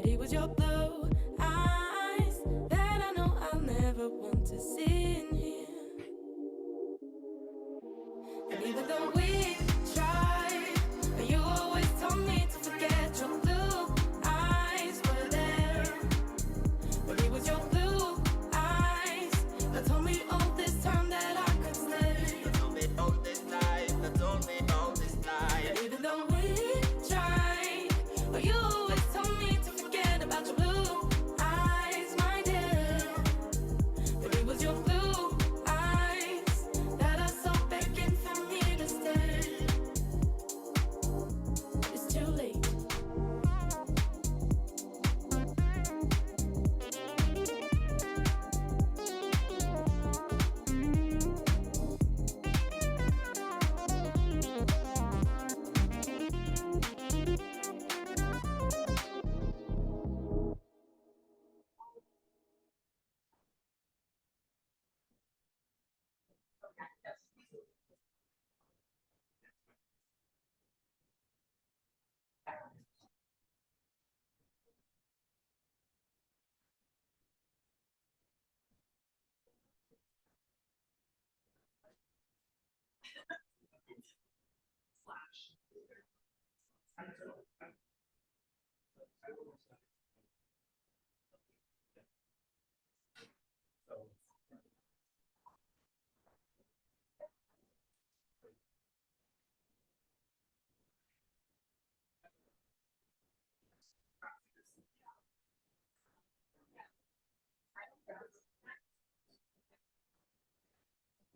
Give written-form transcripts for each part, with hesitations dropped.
it was your blue eyes that I know I'll never want to see in here. And even though we tried, you always told me to forget your blue eyes were there. But it was your blue eyes that told me all this time that I could stay. That told me all this time, that told me all this time. And even though we tried, you always told me to forget about your blue eyes, my dear. But it was your blue eyes that I saw begging for me to stay. It's too late.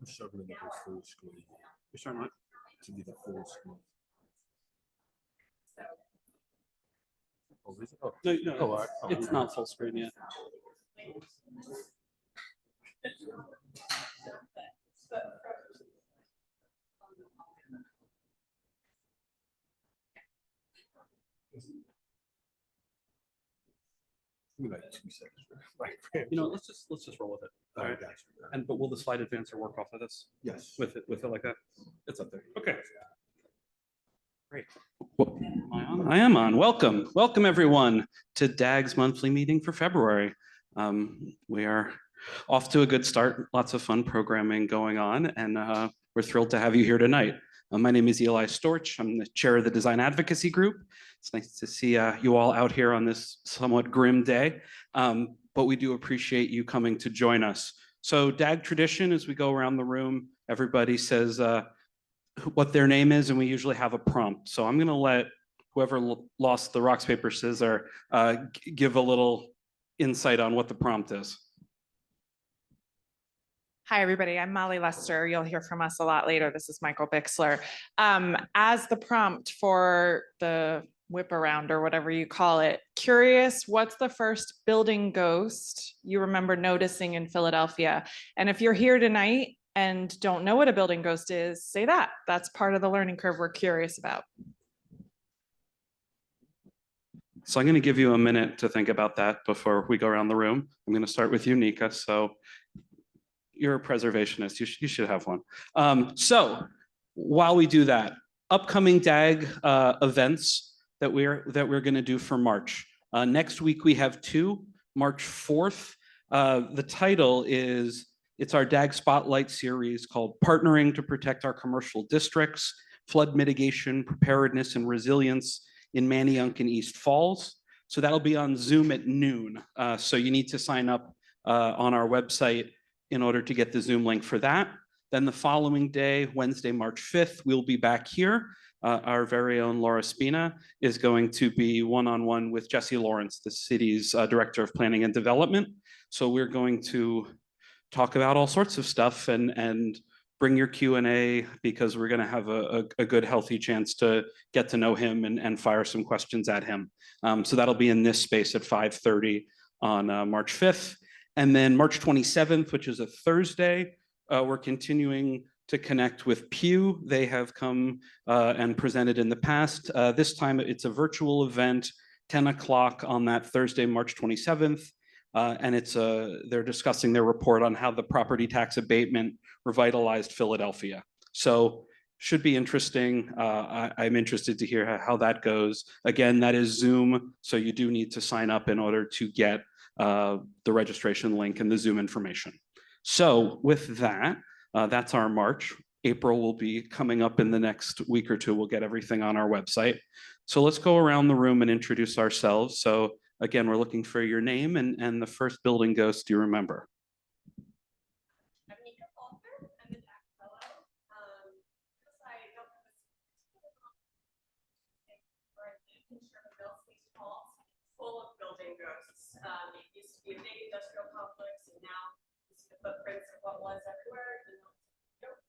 I'm struggling with the full screen. You're starting what? To be the full screen. Oh, is it? Oh, No, no, oh, all right. Oh, it's not full screen yet. Give me like 2 seconds. Like, You know, let's just roll with it. all All right, right. got you. And but will the slide advancer work off of this? Yes. With it like that? It's up there. Okay. Great. Well, am I on? I am on. Welcome. Welcome, everyone, to DAG's monthly meeting for February. We are off to a good start. Lots of fun programming going on, and we're thrilled to have you here tonight. My name is Eli Storch. I'm the chair of the Design Advocacy Group. It's nice to see you all out here on this somewhat grim day, but we do appreciate you coming to join us. So DAG tradition, as we go around the room, everybody says what their name is, and we usually have a prompt. So I'm going to let whoever lost the rocks, paper, scissors give a little insight on what the prompt is. Hi, everybody. I'm Molly Lester. You'll hear from us a lot later. This is Michael Bixler. As the prompt for the whip around or whatever you call it, curious, what's the first building ghost you remember noticing in Philadelphia? And if you're here tonight and don't know what a building ghost is, say that. That's part of the learning curve we're curious about. So I'm going to give you a minute to think about that before we go around the room. I'm going to start with you, Nika. So you're a preservationist. You should have one. So while we do that, upcoming DAG events that we're going to do for March. Next week we have 2. March 4th. The title is, it's our DAG Spotlight series called Partnering to Protect Our Commercial Districts, Flood Mitigation, Preparedness, and Resilience in Manayunk and East Falls. So that'll be on Zoom at noon. So you need to sign up on our website in order to get the Zoom link for that. Then the following day, Wednesday, March 5th, we'll be back here. Our very own Laura Spina is going to be one-on-one with Jesse Lawrence, the city's Director of Planning and Development. So we're going to talk about all sorts of stuff and bring your Q&A, because we're going to have a good, healthy chance to get to know him and fire some questions at him. So that'll be in this space at 5:30 on March 5th. And then March 27th, which is a Thursday, we're continuing to connect with Pew. They have come and presented in the past. This time it's a virtual event, 10 o'clock on that Thursday, March 27th. And they're discussing their report on how the property tax abatement revitalized Philadelphia. So should be interesting. I'm interested to hear how that goes. Again, that is Zoom, so you do need to sign up in order to get the registration link and the Zoom information. So with that, that's our March. April will be coming up in the next week or two. We'll get everything on our website. So let's go around the room and introduce ourselves. So again, we're looking for your name and the first building ghost you remember. I'm Nika Falter. I'm the tax fellow. Because I don't have a where I lived in Shermanville, St. Paul, full of building ghosts. It used to be a big industrial complex, and now you see the footprints of what was everywhere. And nope.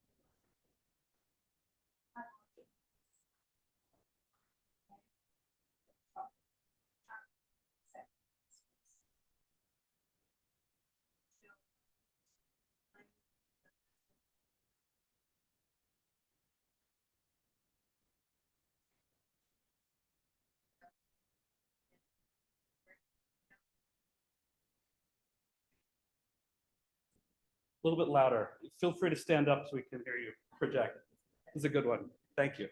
A little bit louder. Feel free to stand up so we can hear you. Project. This is a good one. Thank you.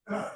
I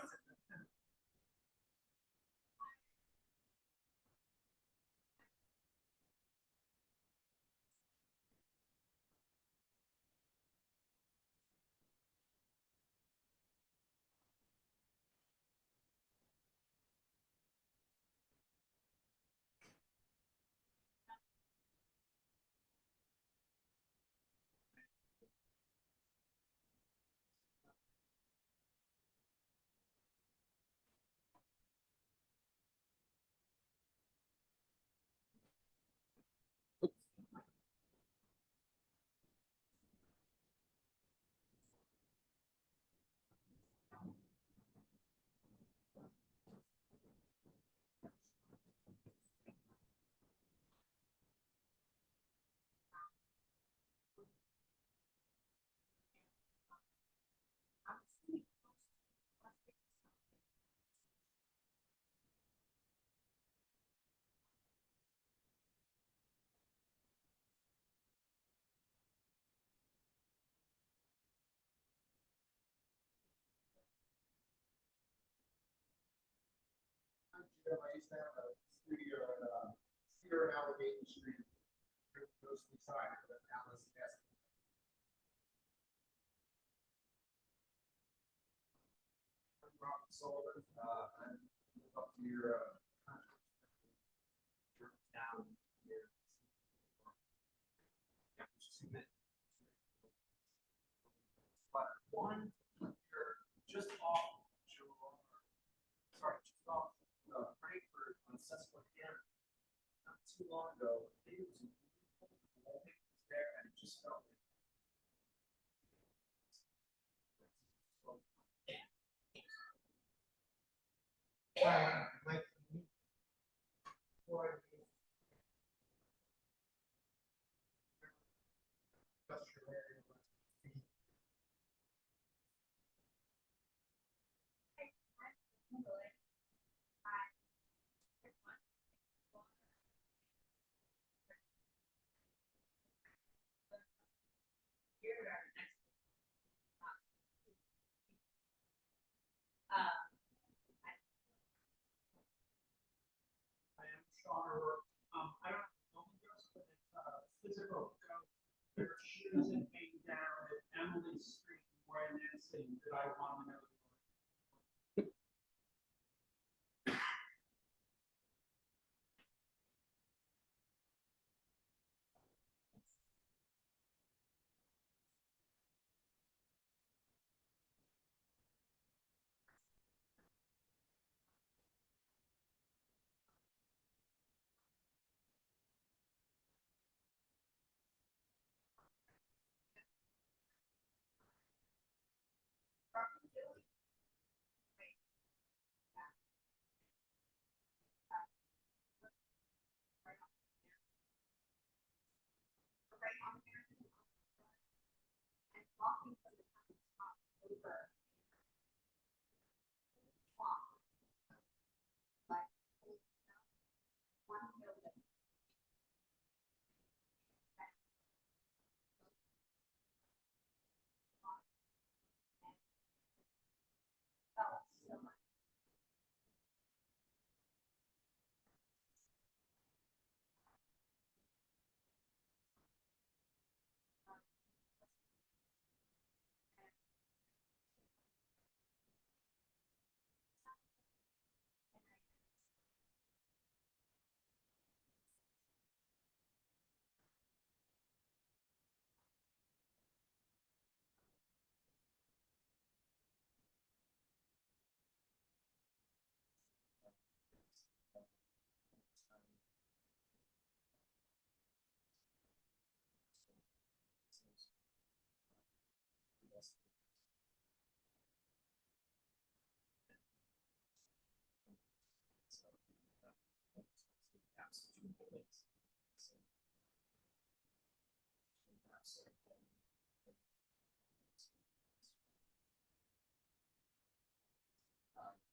used to have a studio here in Allegheny Street, mostly side of the Alice Nest. Rob Sullivan, I'm up to your down here. But one, you're just off, sorry, just off Frankfurt on Susquehanna. Not too long ago, it was there, and it just felt like I am sure, I don't know the ghost, but it's physical ghost. There are shoes and hang down at Emily Street where Nancy that I want to know.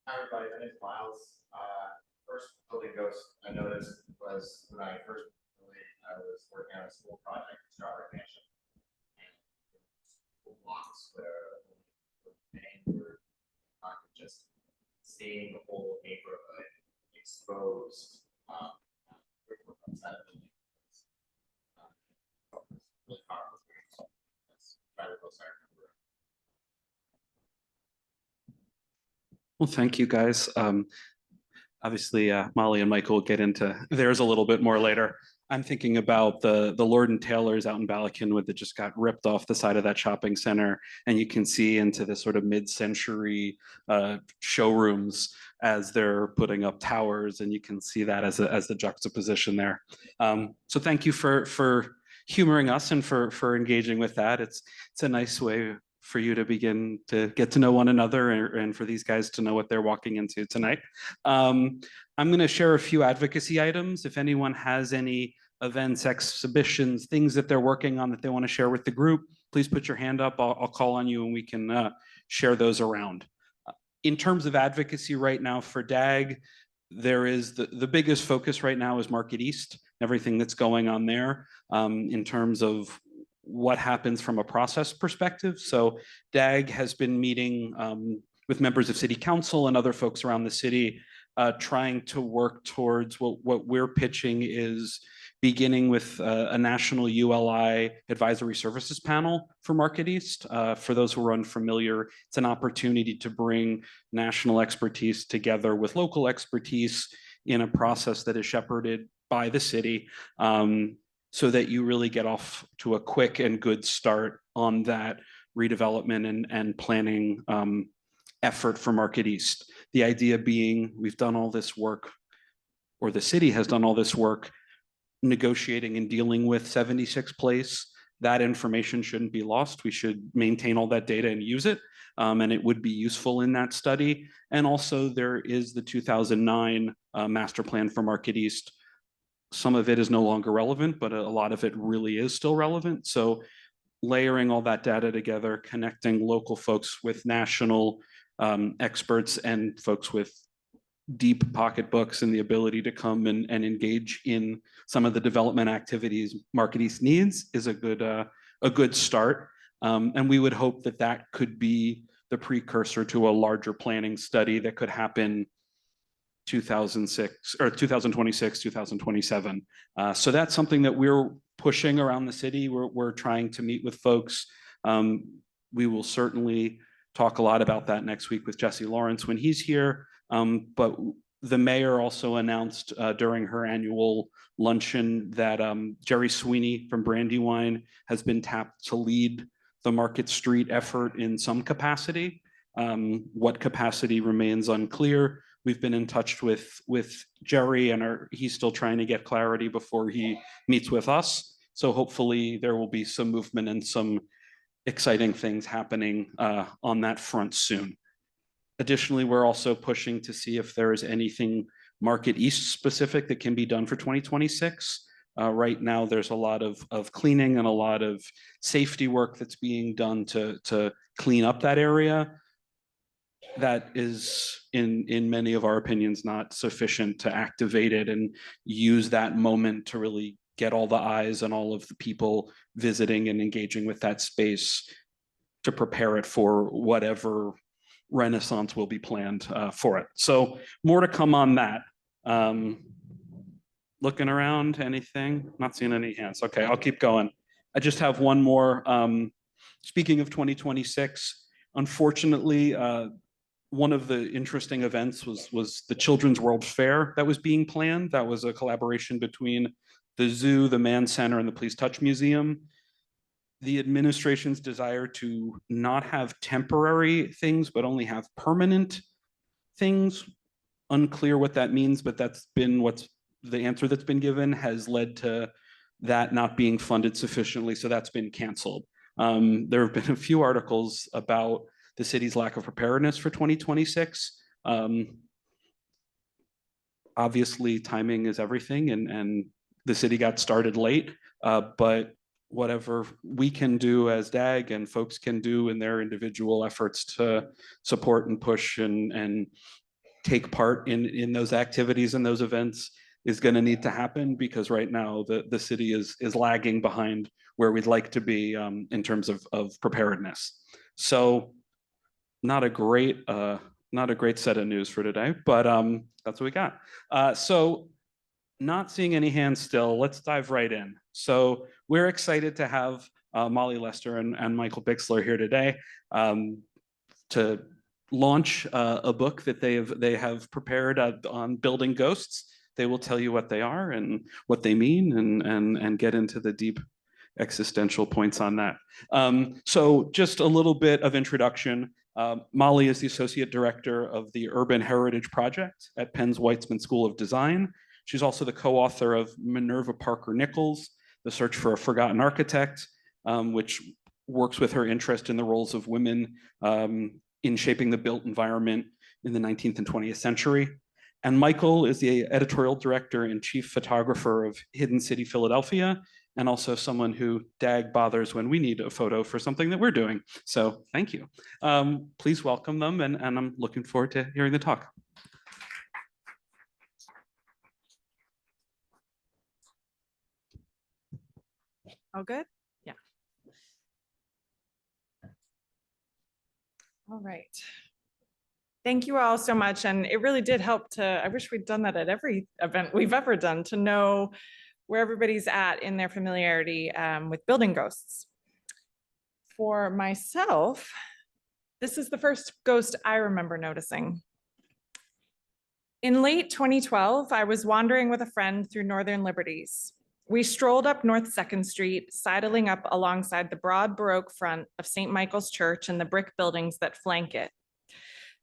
Hi everybody, my name is Miles. First building ghost I noticed was when I first I was working on a school project in Strawberry Mansion. And blocks where the main were not just seeing the whole neighborhood exposed. Outside of the neighborhoods, really powerful experience. That's probably the most I remember. Well, thank you guys. Obviously, Molly and Michael will get into theirs a little bit more later. I'm thinking about the Lord and Taylor's out in Balakinwood that just got ripped off the side of that shopping center, and you can see into the sort of mid-century showrooms as they're putting up towers, and you can see that as the juxtaposition there. So thank you for humoring us and for engaging with that. It's a nice way for you to begin to get to know one another and for these guys to know what they're walking into tonight. I'm going to share a few advocacy items. If anyone has any events, exhibitions, things that they're working on that they want to share with the group, please put your hand up. I'll call on you and we can share those around. In terms of advocacy right now for DAG, there is the biggest focus right now is Market East, everything that's going on there in terms of what happens from a process perspective. So DAG has been meeting with members of city council and other folks around the city, trying to work towards what we're pitching is beginning with a national ULI advisory services panel for Market East. For those who are unfamiliar, it's an opportunity to bring national expertise together with local expertise in a process that is shepherded by the city, so that you really get off to a quick and good start on that redevelopment and planning effort for Market East. The idea being we've done all this work, or the city has done all this work, negotiating and dealing with 76 Place. That information shouldn't be lost. We should maintain all that data and use it. And it would be useful in that study. And also there is the 2009 master plan for Market East. Some of it is no longer relevant, but a lot of it really is still relevant. So layering all that data together, connecting local folks with national experts and folks with deep pocketbooks and the ability to come and engage in some of the development activities Market East needs is a good start. And we would hope that that could be the precursor to a larger planning study that could happen 2006 or 2026, 2027. So that's something that we're pushing around the city. We're trying to meet with folks. We will certainly talk a lot about that next week with Jesse Lawrence when he's here. But the mayor also announced during her annual luncheon that Jerry Sweeney from Brandywine has been tapped to lead the Market Street effort in some capacity. What capacity remains unclear. We've been in touch with Jerry and he's still trying to get clarity before he meets with us. So hopefully there will be some movement and some exciting things happening on that front soon. Additionally, we're also pushing to see if there is anything Market East specific that can be done for 2026. Right now, there's a lot of cleaning and a lot of safety work that's being done to clean up that area. That is, in many of our opinions, not sufficient to activate it and use that moment to really get all the eyes and all of the people visiting and engaging with that space to prepare it for whatever renaissance will be planned for it. So more to come on that. Looking around, anything? Not seeing any hands. Okay, I'll keep going. I just have one more. Speaking of 2026, unfortunately, one of the interesting events was the Children's World Fair that was being planned. That was a collaboration between the zoo, the Mann Center, and the Please Touch Museum. The administration's desire to not have temporary things, but only have permanent things. Unclear what that means, but that's been what's the answer that's been given, has led to that not being funded sufficiently. So that's been canceled. There have been a few articles about the city's lack of preparedness for 2026. Obviously, timing is everything, and the city got started late, but whatever we can do as DAG and folks can do in their individual efforts to support and push and take part in those activities and those events is going to need to happen, because right now the city is lagging behind where we'd like to be in terms of preparedness. So not a great not a great set of news for today, but that's what we got. So not seeing any hands still, let's dive right in. So we're excited to have Molly Lester and Michael Bixler here today to launch a book that they have prepared on building ghosts. They will tell you what they are and what they mean and get into the deep existential points on that. So just a little bit of introduction. Molly is the Associate Director of the Urban Heritage Project at Penn's Weitzman School of Design. She's also the co-author of Minerva Parker Nichols, The Search for a Forgotten Architect, which works with her interest in the roles of women in shaping the built environment in the 19th and 20th century. And Michael is the editorial director and chief photographer of Hidden City, Philadelphia, and also someone who bothers when we need a photo for something that we're doing. So thank you. Please welcome them, and I'm looking forward to hearing the talk. Oh, good? Yeah. All right. Thank you all so much. And it really did help I wish we'd done that at every event we've ever done, to know where everybody's at in their familiarity with building ghosts. For myself, this is the first ghost I remember noticing. In late 2012, I was wandering with a friend through Northern Liberties. We strolled up North 2nd Street, sidling up alongside the broad Baroque front of St. Michael's Church and the brick buildings that flank it.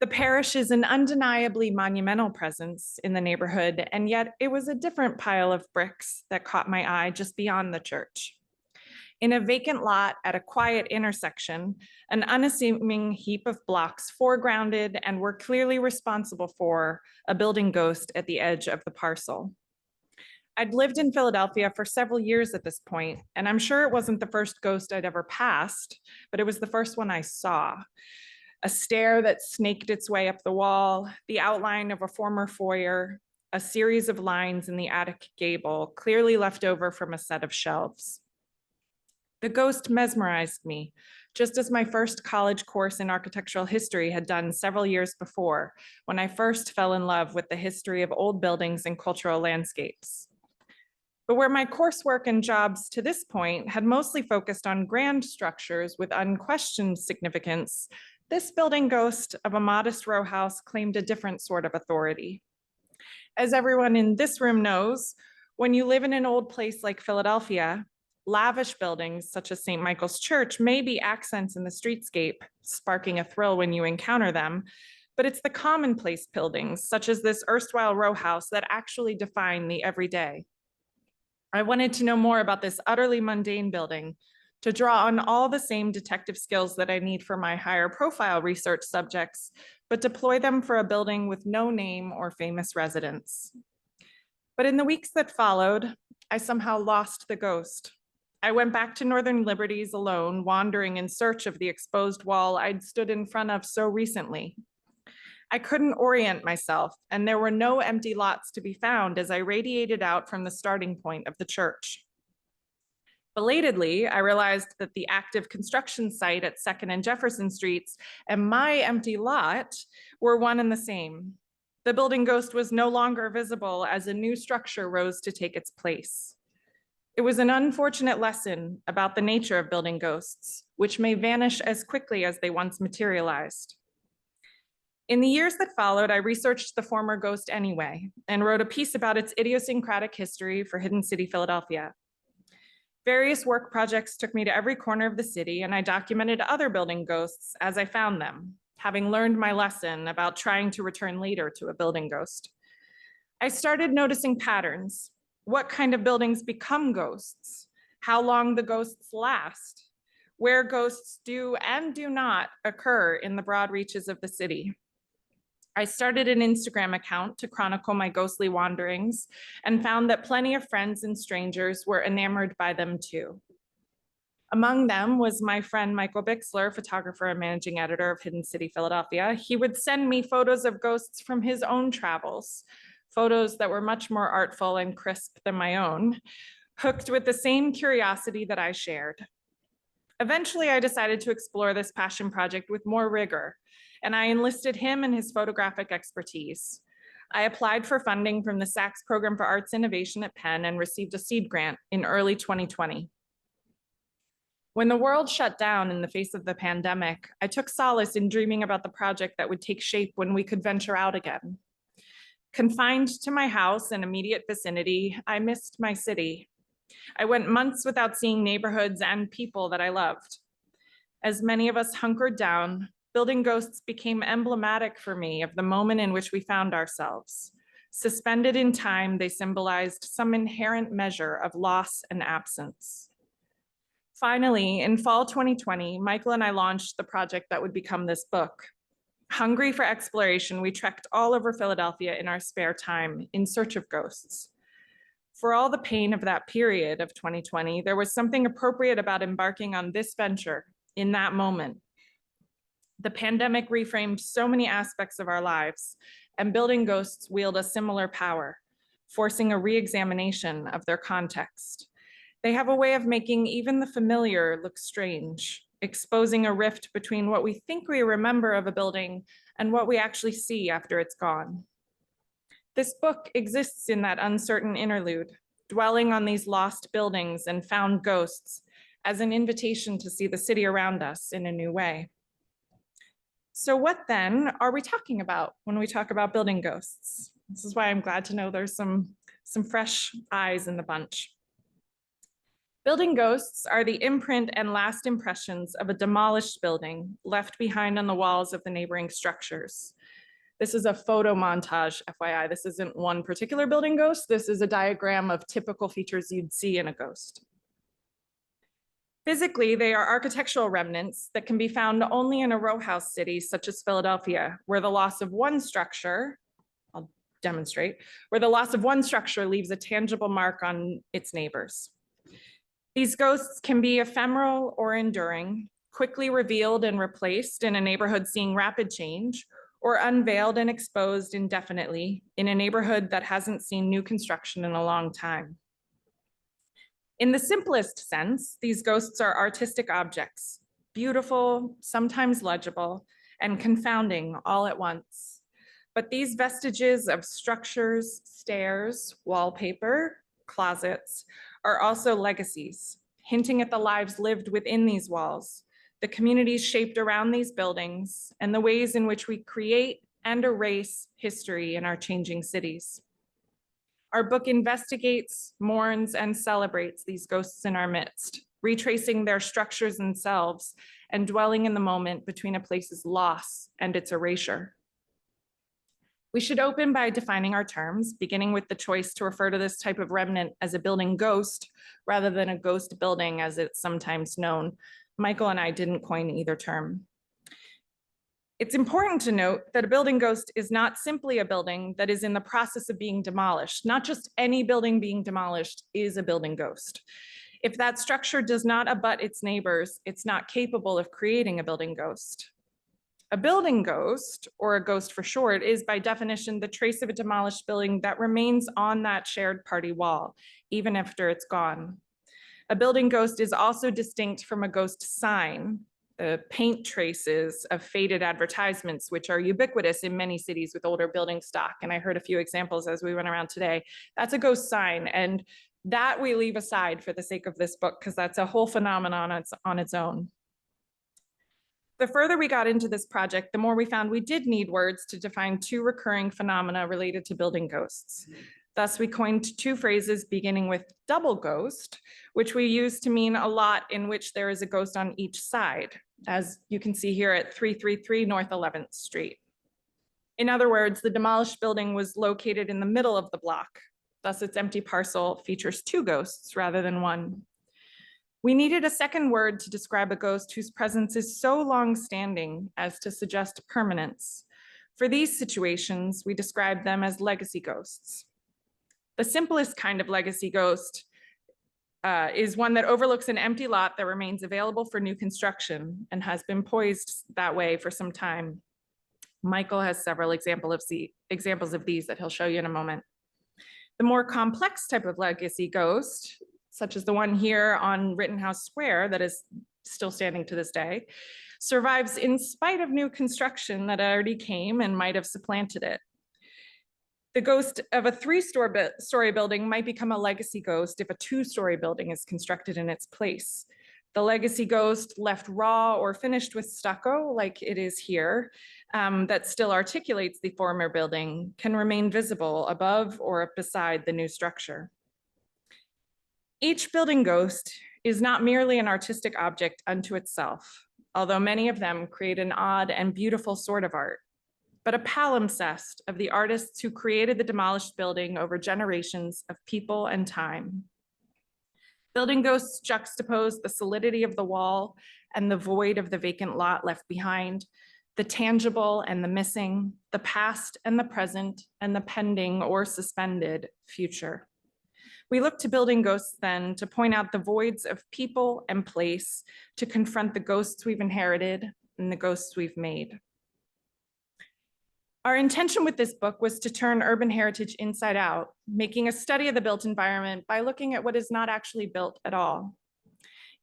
The parish is an undeniably monumental presence in the neighborhood, and yet it was a different pile of bricks that caught my eye just beyond the church. In a vacant lot at a quiet intersection, an unassuming heap of blocks foregrounded and were clearly responsible for a building ghost at the edge of the parcel. I'd lived in Philadelphia for several years at this point, and I'm sure it wasn't the first ghost I'd ever passed, but it was the first one I saw. A stair that snaked its way up the wall, the outline of a former foyer, a series of lines in the attic gable, clearly left over from a set of shelves. The ghost mesmerized me, just as my first college course in architectural history had done several years before, when I first fell in love with the history of old buildings and cultural landscapes. But where my coursework and jobs to this point had mostly focused on grand structures with unquestioned significance, this building ghost of a modest row house claimed a different sort of authority. As everyone in this room knows, when you live in an old place like Philadelphia, lavish buildings such as St. Michael's Church may be accents in the streetscape, sparking a thrill when you encounter them, but it's the commonplace buildings, such as this erstwhile row house, that actually define the everyday. I wanted to know more about this utterly mundane building, to draw on all the same detective skills that I need for my higher profile research subjects, but deploy them for a building with no name or famous residents. But in the weeks that followed, I somehow lost the ghost. I went back to Northern Liberties alone, wandering in search of the exposed wall I'd stood in front of so recently. I couldn't orient myself, and there were no empty lots to be found as I radiated out from the starting point of the church. Belatedly, I realized that the active construction site at 2nd and Jefferson Streets and my empty lot were one and the same. The building ghost was no longer visible as a new structure rose to take its place. It was an unfortunate lesson about the nature of building ghosts, which may vanish as quickly as they once materialized. In the years that followed, I researched the former ghost anyway and wrote a piece about its idiosyncratic history for Hidden City, Philadelphia. Various work projects took me to every corner of the city, and I documented other building ghosts as I found them, having learned my lesson about trying to return later to a building ghost. I started noticing patterns. What kind of buildings become ghosts? How long the ghosts last? Where ghosts do and do not occur in the broad reaches of the city. I started an Instagram account to chronicle my ghostly wanderings and found that plenty of friends and strangers were enamored by them too. Among them was my friend Michael Bixler, photographer and managing editor of Hidden City, Philadelphia. He would send me photos of ghosts from his own travels, photos that were much more artful and crisp than my own, hooked with the same curiosity that I shared. Eventually, I decided to explore this passion project with more rigor and I enlisted him and his photographic expertise. I applied for funding from the Sachs Program for Arts Innovation at Penn and received a seed grant in early 2020. When the world shut down in the face of the pandemic, I took solace in dreaming about the project that would take shape when we could venture out again. Confined to my house and immediate vicinity, I missed my city. I went months without seeing neighborhoods and people that I loved. As many of us hunkered down, building ghosts became emblematic for me of the moment in which we found ourselves. Suspended in time, they symbolized some inherent measure of loss and absence. Finally, in fall 2020, Michael and I launched the project that would become this book. Hungry for exploration, we trekked all over Philadelphia in our spare time in search of ghosts. For all the pain of that period of 2020, there was something appropriate about embarking on this venture in that moment. The pandemic reframed so many aspects of our lives, and building ghosts wield a similar power, forcing a re-examination of their context. They have a way of making even the familiar look strange, exposing a rift between what we think we remember of a building and what we actually see after it's gone. This book exists in that uncertain interlude, dwelling on these lost buildings and found ghosts as an invitation to see the city around us in a new way. So what then are we talking about when we talk about building ghosts? This is why I'm glad to know there's some fresh eyes in the bunch. Building ghosts are the imprint and last impressions of a demolished building left behind on the walls of the neighboring structures. This is a photo montage, FYI. This isn't one particular building ghost. This is a diagram of typical features you'd see in a ghost. Physically, they are architectural remnants that can be found only in a row house city such as Philadelphia, where the loss of one structure, I'll demonstrate, where the loss of one structure leaves a tangible mark on its neighbors. These ghosts can be ephemeral or enduring, quickly revealed and replaced in a neighborhood seeing rapid change, or unveiled and exposed indefinitely in a neighborhood that hasn't seen new construction in a long time. In the simplest sense, these ghosts are artistic objects, beautiful, sometimes legible, and confounding all at once. But these vestiges of structures, stairs, wallpaper, closets are also legacies, hinting at the lives lived within these walls, the communities shaped around these buildings, and the ways in which we create and erase history in our changing cities. Our book investigates, mourns, and celebrates these ghosts in our midst, retracing their structures themselves and dwelling in the moment between a place's loss and its erasure. We should open by defining our terms, beginning with the choice to refer to this type of remnant as a building ghost rather than a ghost building as it's sometimes known. Michael and I didn't coin either term. It's important to note that a building ghost is not simply a building that is in the process of being demolished. Not just any building being demolished is a building ghost. If that structure does not abut its neighbors, it's not capable of creating a building ghost. A building ghost, or a ghost for short, is by definition the trace of a demolished building that remains on that shared party wall, even after it's gone. A building ghost is also distinct from a ghost sign, the paint traces of faded advertisements, which are ubiquitous in many cities with older building stock. And I heard a few examples as we went around today. That's a ghost sign, and that we leave aside for the sake of this book, because that's a whole phenomenon on its own. The further we got into this project, the more we found we did need words to define two recurring phenomena related to building ghosts. Thus, we coined two phrases beginning with double ghost, which we use to mean a lot in which there is a ghost on each side, as you can see here at 333 North 11th Street. In other words, the demolished building was located in the middle of the block. Thus, its empty parcel features two ghosts rather than one. We needed a second word to describe a ghost whose presence is so long-standing as to suggest permanence. For these situations, we describe them as legacy ghosts. The simplest kind of legacy ghost is one that overlooks an empty lot that remains available for new construction and has been poised that way for some time. Michael has several examples of these that he'll show you in a moment. The more complex type of legacy ghost, such as the one here on Rittenhouse Square that is still standing to this day, survives in spite of new construction that already came and might have supplanted it. The ghost of a three-story building might become a legacy ghost if a two-story building is constructed in its place. The legacy ghost left raw or finished with stucco, like it is here, that still articulates the former building, can remain visible above or beside the new structure. Each building ghost is not merely an artistic object unto itself, although many of them create an odd and beautiful sort of art, but a palimpsest of the artists who created the demolished building over generations of people and time. Building ghosts juxtapose the solidity of the wall and the void of the vacant lot left behind, the tangible and the missing, the past and the present, and the pending or suspended future. We look to building ghosts then to point out the voids of people and place, to confront the ghosts we've inherited and the ghosts we've made. Our intention with this book was to turn urban heritage inside out, making a study of the built environment by looking at what is not actually built at all.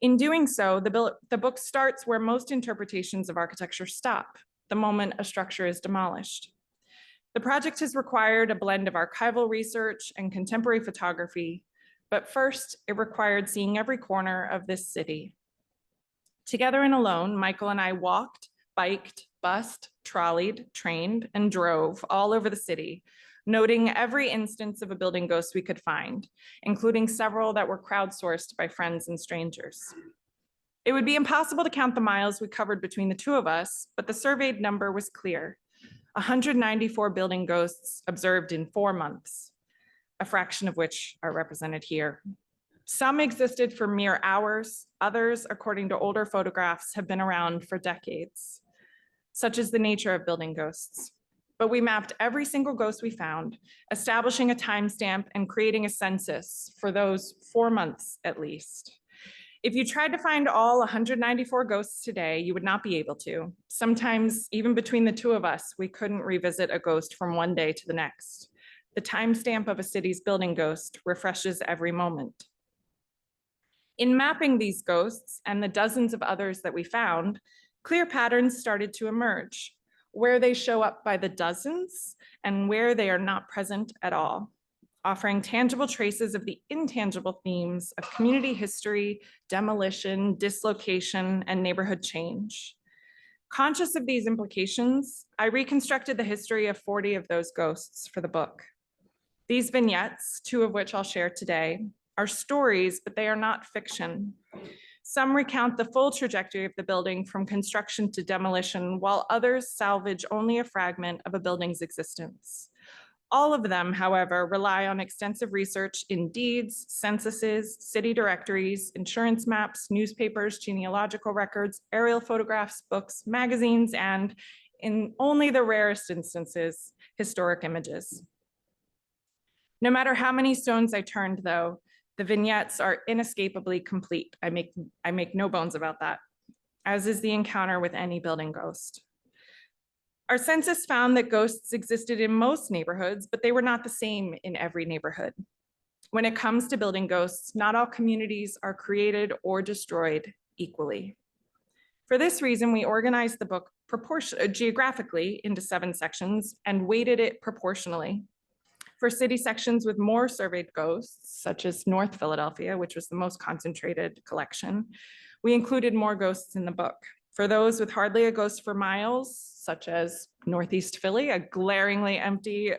In doing so, the book starts where most interpretations of architecture stop, the moment a structure is demolished. The project has required a blend of archival research and contemporary photography, but first it required seeing every corner of this city. Together and alone, Michael and I walked, biked, bused, trolleyed, trained, and drove all over the city, noting every instance of a building ghost we could find, including several that were crowdsourced by friends and strangers. It would be impossible to count the miles we covered between the two of us, but the surveyed number was clear: 194 building ghosts observed in 4 months, a fraction of which are represented here. Some existed for mere hours, others, according to older photographs, have been around for decades. Such is the nature of building ghosts. But we mapped every single ghost we found, establishing a timestamp and creating a census for those 4 months at least. If you tried to find all 194 ghosts today, you would not be able to. Sometimes, even between the two of us, we couldn't revisit a ghost from one day to the next. The timestamp of a city's building ghost refreshes every moment. In mapping these ghosts and the dozens of others that we found, clear patterns started to emerge, where they show up by the dozens and where they are not present at all, offering tangible traces of the intangible themes of community history, demolition, dislocation, and neighborhood change. Conscious of these implications, I reconstructed the history of 40 of those ghosts for the book. These vignettes, 2 of which I'll share today, are stories, but they are not fiction. Some recount the full trajectory of the building from construction to demolition, while others salvage only a fragment of a building's existence. All of them, however, rely on extensive research in deeds, censuses, city directories, insurance maps, newspapers, genealogical records, aerial photographs, books, magazines, and, in only the rarest instances, historic images. No matter how many stones I turned, though, the vignettes are inescapably complete. I make no bones about that, as is the encounter with any building ghost. Our census found that ghosts existed in most neighborhoods, but they were not the same in every neighborhood. When it comes to building ghosts, not all communities are created or destroyed equally. For this reason, we organized the book geographically into 7 sections and weighted it proportionally. For city sections with more surveyed ghosts, such as North Philadelphia, which was the most concentrated collection, we included more ghosts in the book. For those with hardly a ghost for miles, such as Northeast Philly, a glaringly empty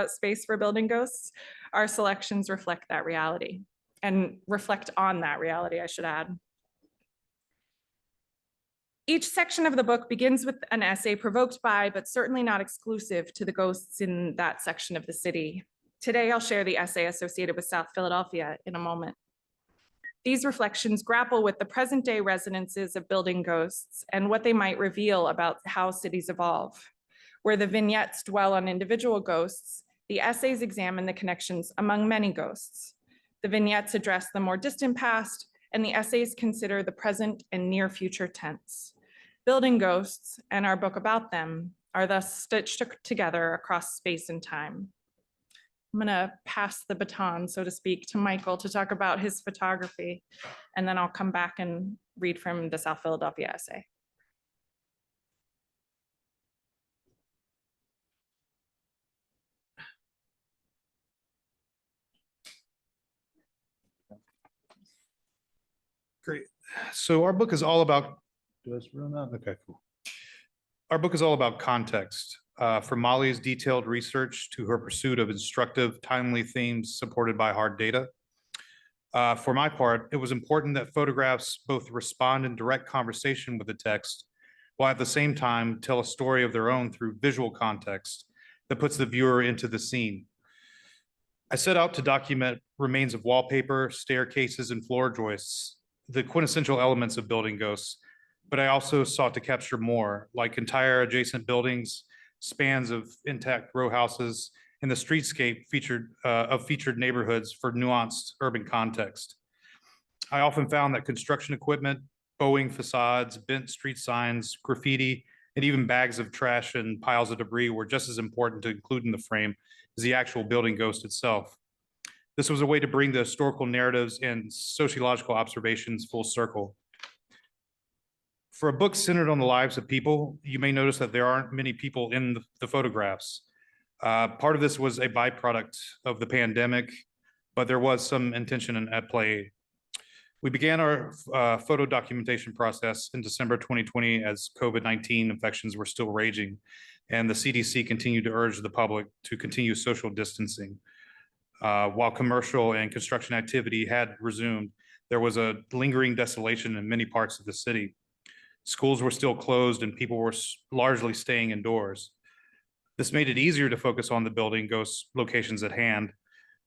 space for building ghosts, our selections reflect that reality and reflect on that reality, I should add. Each section of the book begins with an essay provoked by, but certainly not exclusive to, the ghosts in that section of the city. Today, I'll share the essay associated with South Philadelphia in a moment. These reflections grapple with the present day resonances of building ghosts and what they might reveal about how cities evolve. Where the vignettes dwell on individual ghosts, the essays examine the connections among many ghosts. The vignettes address the more distant past, and the essays consider the present and near future tense. Building ghosts, and our book about them, are thus stitched together across space and time. I'm gonna pass the baton, so to speak, to Michael to talk about his photography, and then I'll come back and read from the South Philadelphia essay. Great. So our book is all about, do I run that? Okay, cool. Our book is all about context, from Molly's detailed research to her pursuit of instructive, timely themes supported by hard data. For my part, it was important that photographs both respond in direct conversation with the text, while at the same time tell a story of their own through visual context that puts the viewer into the scene. I set out to document remains of wallpaper, staircases, and floor joists, the quintessential elements of building ghosts, but I also sought to capture more, like entire adjacent buildings, spans of intact row houses, and the streetscape featured neighborhoods for nuanced urban context. I often found that construction equipment, bowing facades, bent street signs, graffiti, and even bags of trash and piles of debris were just as important to include in the frame as the actual building ghost itself. This was a way to bring the historical narratives and sociological observations full circle. For a book centered on the lives of people, you may notice that there aren't many people in the photographs. Part of this was a byproduct of the pandemic, but there was some intention at play. We began our photo documentation process in December 2020 as COVID-19 infections were still raging, and the CDC continued to urge the public to continue social distancing. While commercial and construction activity had resumed, there was a lingering desolation in many parts of the city. Schools were still closed and people were largely staying indoors. This made it easier to focus on the building ghost locations at hand.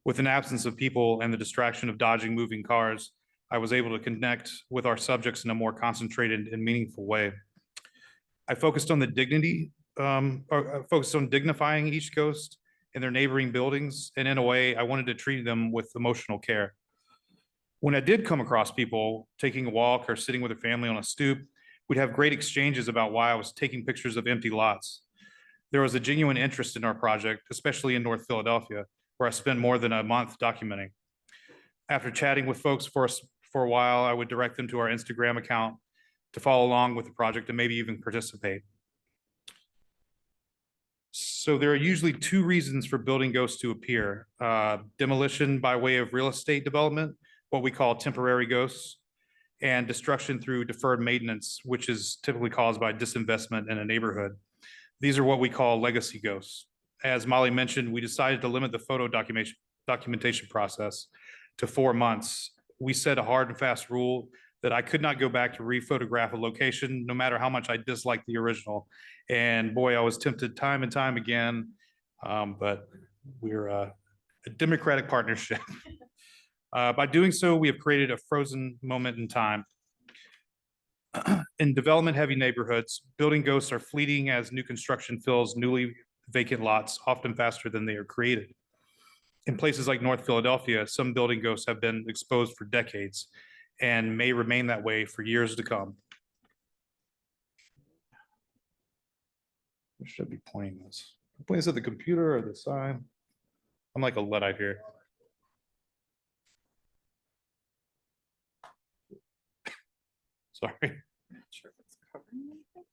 With an absence of people and the distraction of dodging moving cars, I was able to connect with our subjects in a more concentrated and meaningful way. I focused on focused on dignifying each ghost and their neighboring buildings, and in a way, I wanted to treat them with emotional care. When I did come across people taking a walk or sitting with a family on a stoop, we'd have great exchanges about why I was taking pictures of empty lots. There was a genuine interest in our project, especially in North Philadelphia, where I spent more than a month documenting. After chatting with folks for a while, I would direct them to our Instagram account to follow along with the project and maybe even participate. So there are usually two reasons for building ghosts to appear. Demolition by way of real estate development, what we call temporary ghosts, and destruction through deferred maintenance, which is typically caused by disinvestment in a neighborhood. These are what we call legacy ghosts. As Molly mentioned, we decided to limit the photo documentation process to 4 months. We set a hard and fast rule that I could not go back to re-photograph a location, no matter how much I disliked the original. And boy, I was tempted time and time again, but we're a democratic partnership. By doing so, we have created a frozen moment in time. In development-heavy neighborhoods, building ghosts are fleeting as new construction fills newly vacant lots, often faster than they are created. In places like North Philadelphia, some building ghosts have been exposed for decades and may remain that way for years to come. I should be pointing this. Is it the computer or the sign? I'm like a Luddite here. Sorry. Not sure if it's covering anything.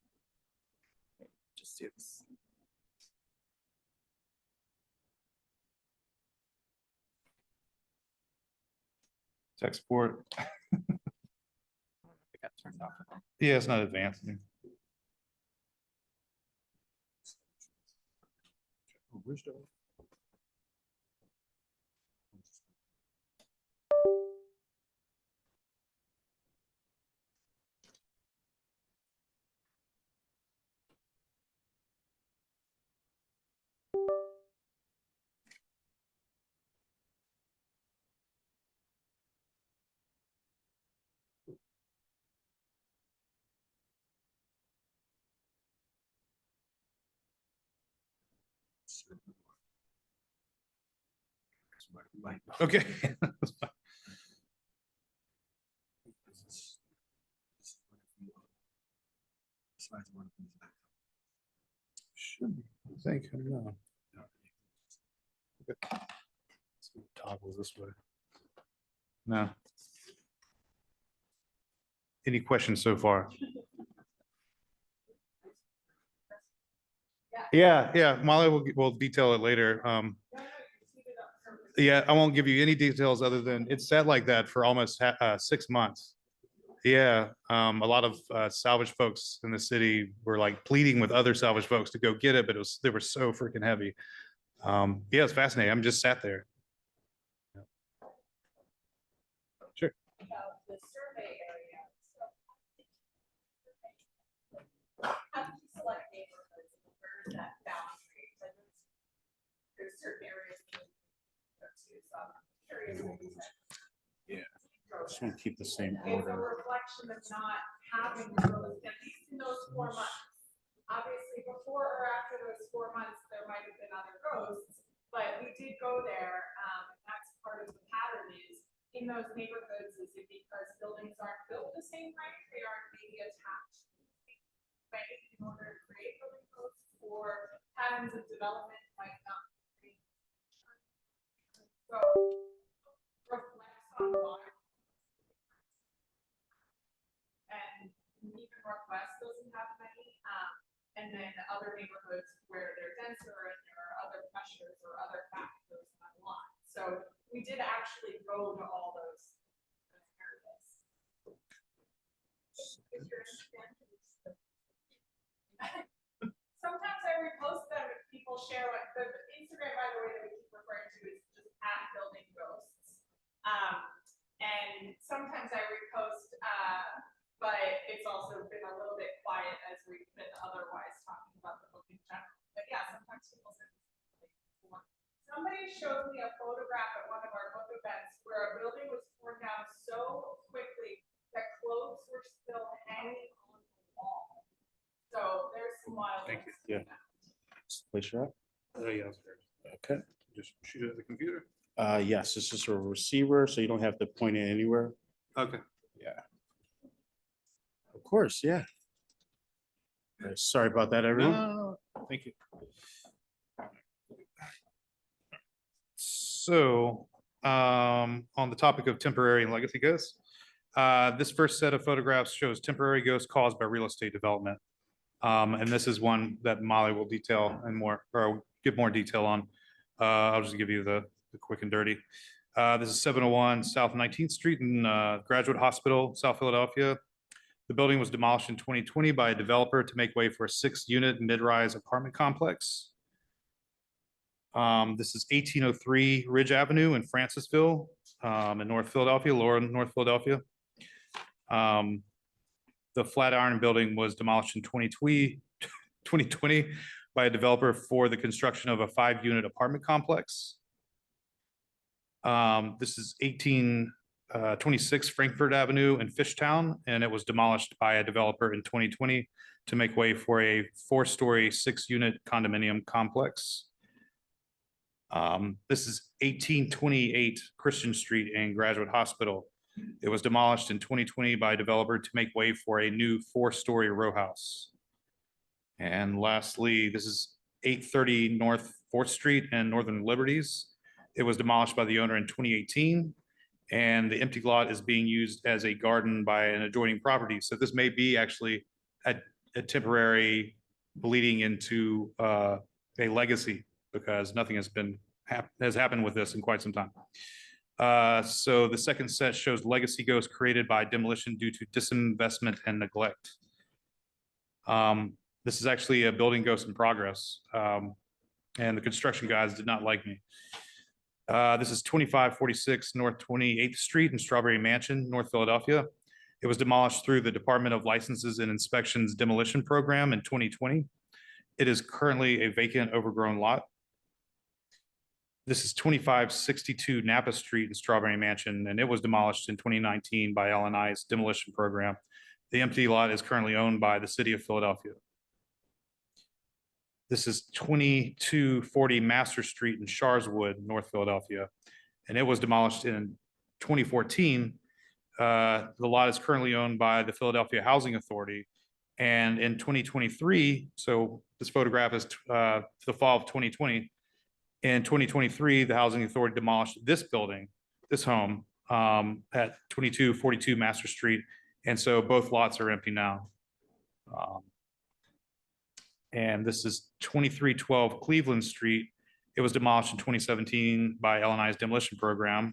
Just do this. Export. It got turned off. Yeah, it's not advanced. Okay. Should be, I think, I don't know. Okay. Toggles this way. No. Any questions so far? Yeah, Molly will detail it later. Yeah, I won't give you any details other than it's sat like that for almost 6 months. Yeah, a lot of salvage folks in the city were like pleading with other salvage folks to go get it, but they were so freaking heavy. Yeah, it's fascinating. I'm just sat there. Sure. About the survey area. So how do you select neighborhoods? Where's that boundary? So there's certain areas. that go to, so I'm curious what you said. Just want to keep the same It's a order. reflection of not having those, at least in those 4 months. Obviously, before or after those 4 months, there might have been other ghosts, but we did go there. And that's part of the pattern is in those neighborhoods, is it because buildings aren't built the same way? They aren't maybe attached way in order to create building codes, or patterns of development might not be. So reflects on why. And even Northwest doesn't have many, and then other neighborhoods where they're denser and there are other pressures or other factors on line. So we did actually go to all those areas. If you're interested. Sometimes I repost them if people share what the Instagram, by the way, that we keep referring to is just @building ghosts. And sometimes I repost, but it's also been a little bit quiet as we've been otherwise talking about the book in general. But yeah, sometimes people send me something. Somebody showed me a photograph at one of our book events where a building was torn down so quickly that clothes were still hanging on the wall. So there's some wild. Thank you. Yeah. Place your. Yeah. Okay. Just shoot it at the computer. Yes, this is a receiver, so you don't have to point it anywhere. Okay. Yeah. Of course, yeah. Sorry about that, everyone. No, thank you. So, on the topic of temporary and legacy ghosts, this first set of photographs shows temporary ghosts caused by real estate development. And this is one that Molly will detail and more, or give more detail on. I'll just give you the quick and dirty. This is 701 South 19th Street in Graduate Hospital, South Philadelphia. The building was demolished in 2020 by a developer to make way for a 6-unit mid-rise apartment complex. This is 1803 Ridge Avenue in Francisville, in North Philadelphia, lower North Philadelphia. The Flatiron building was demolished in 2020 by a developer for the construction of a 5-unit apartment complex. This is 1826 Frankfurt Avenue in Fishtown, and it was demolished by a developer in 2020 to make way for a 4-story, 6-unit condominium complex. This is 1828 Christian Street in Graduate Hospital. It was demolished in 2020 by a developer to make way for a new 4-story row house. And lastly, this is 830 North 4th Street and Northern Liberties. It was demolished by the owner in 2018, and the empty lot is being used as a garden by an adjoining property. So this may be actually a temporary bleeding into a legacy, because nothing has happened with this in quite some time. So the second set shows legacy ghosts created by demolition due to disinvestment and neglect. This is actually a building ghost in progress, and the construction guys did not like me. This is 2546 North 28th Street in Strawberry Mansion, North Philadelphia. It was demolished through the Department of Licenses and Inspections demolition program in 2020. It is currently a vacant, overgrown lot. This is 2562 Napa Street in Strawberry Mansion, and it was demolished in 2019 by LNI's demolition program. The empty lot is currently owned by the city of Philadelphia. This is 2240 Master Street in Sharswood, North Philadelphia, and it was demolished in 2014. The lot is currently owned by the Philadelphia Housing Authority. And in 2023, so this photograph is the fall of 2020. In 2023, the Housing Authority demolished this building, this home, at 2242 Master Street. And so both lots are empty now. And this is 2312 Cleveland Street. It was demolished in 2017 by LNI's demolition program.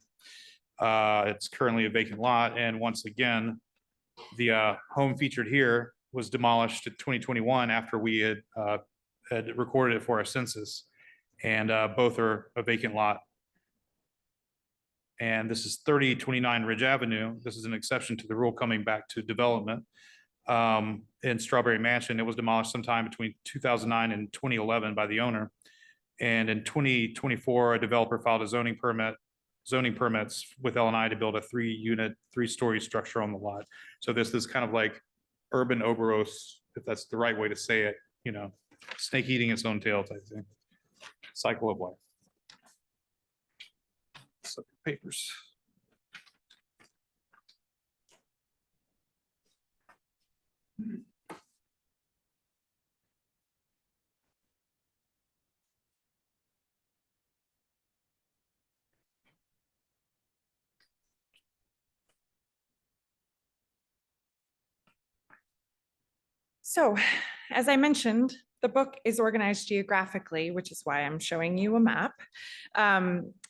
It's currently a vacant lot. And once again, The home featured here was demolished in 2021 after we had recorded it for our census. And both are a vacant lot. And this is 3029 Ridge Avenue. This is an exception to the rule coming back to development. In Strawberry Mansion, it was demolished sometime between 2009 and 2011 by the owner. And in 2024, a developer filed a zoning permits with LNI to build a 3-unit, 3-story structure on the lot. So this is kind of like urban Oberos, if that's the right way to say it, you know, snake eating its own tail type thing. Cycle of life. So, papers. So, as I mentioned, the book is organized geographically, which is why I'm showing you a map.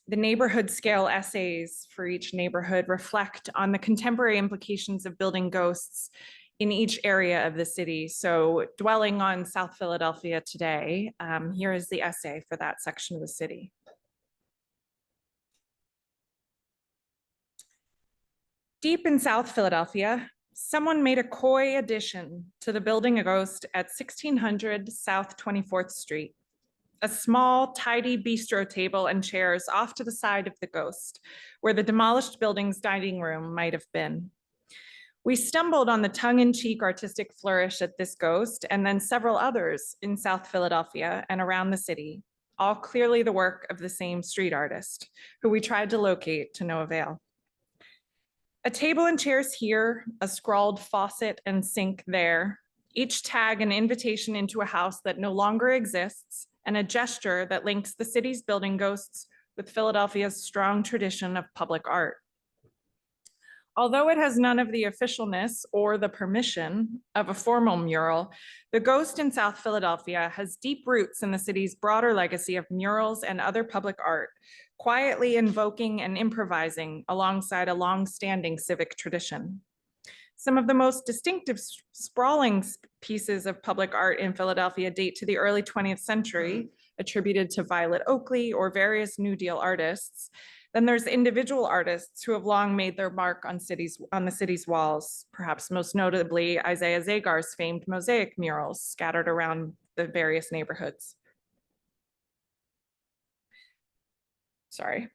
The neighborhood scale essays for each neighborhood reflect on the contemporary implications of building ghosts in each area of the city. So dwelling on South Philadelphia today, here is the essay for that section of the city. Deep in South Philadelphia, someone made a coy addition to the building a ghost at 1600 South 24th Street. A small, tidy bistro table and chairs off to the side of the ghost, where the demolished building's dining room might have been. We stumbled on the tongue-in-cheek artistic flourish at this ghost and then several others in South Philadelphia and around the city, all clearly the work of the same street artist, who we tried to locate to no avail. A table and chairs here, a scrawled faucet and sink there, each tag an invitation into a house that no longer exists, and a gesture that links the city's building ghosts with Philadelphia's strong tradition of public art. Although it has none of the officialness or the permission of a formal mural, the ghost in South Philadelphia has deep roots in the city's broader legacy of murals and other public art, quietly invoking and improvising alongside a long-standing civic tradition. Some of the most distinctive sprawling pieces of public art in Philadelphia date to the early 20th century, attributed to Violet Oakley or various New Deal artists. Then there's individual artists who have long made their mark on the city's walls, perhaps most notably Isaiah Zagar's famed mosaic murals scattered around the various neighborhoods. Sorry.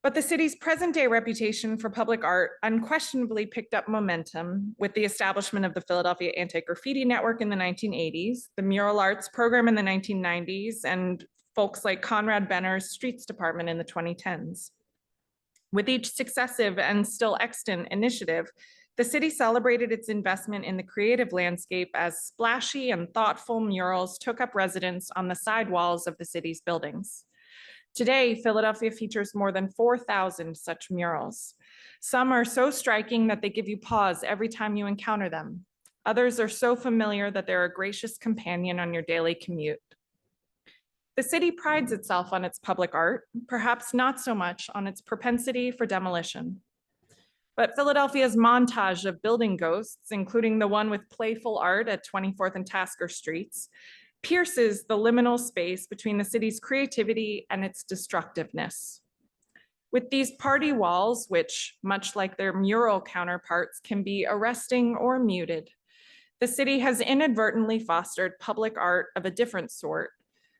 But the city's present-day reputation for public art unquestionably picked up momentum with the establishment of the Philadelphia Anti-Graffiti Network in the 1980s, the Mural Arts Program in the 1990s, and folks like Conrad Benner's Streets Department in the 2010s. With each successive and still extant initiative, the city celebrated its investment in the creative landscape as splashy and thoughtful murals took up residence on the sidewalls of the city's buildings. Today, Philadelphia features more than 4,000 such murals. Some are so striking that they give you pause every time you encounter them. Others are so familiar that they're a gracious companion on your daily commute. The city prides itself on its public art, perhaps not so much on its propensity for demolition. But Philadelphia's montage of building ghosts, including the one with playful art at 24th and Tasker Streets, pierces the liminal space between the city's creativity and its destructiveness. With these party walls, which, much like their mural counterparts, can be arresting or muted, the city has inadvertently fostered public art of a different sort,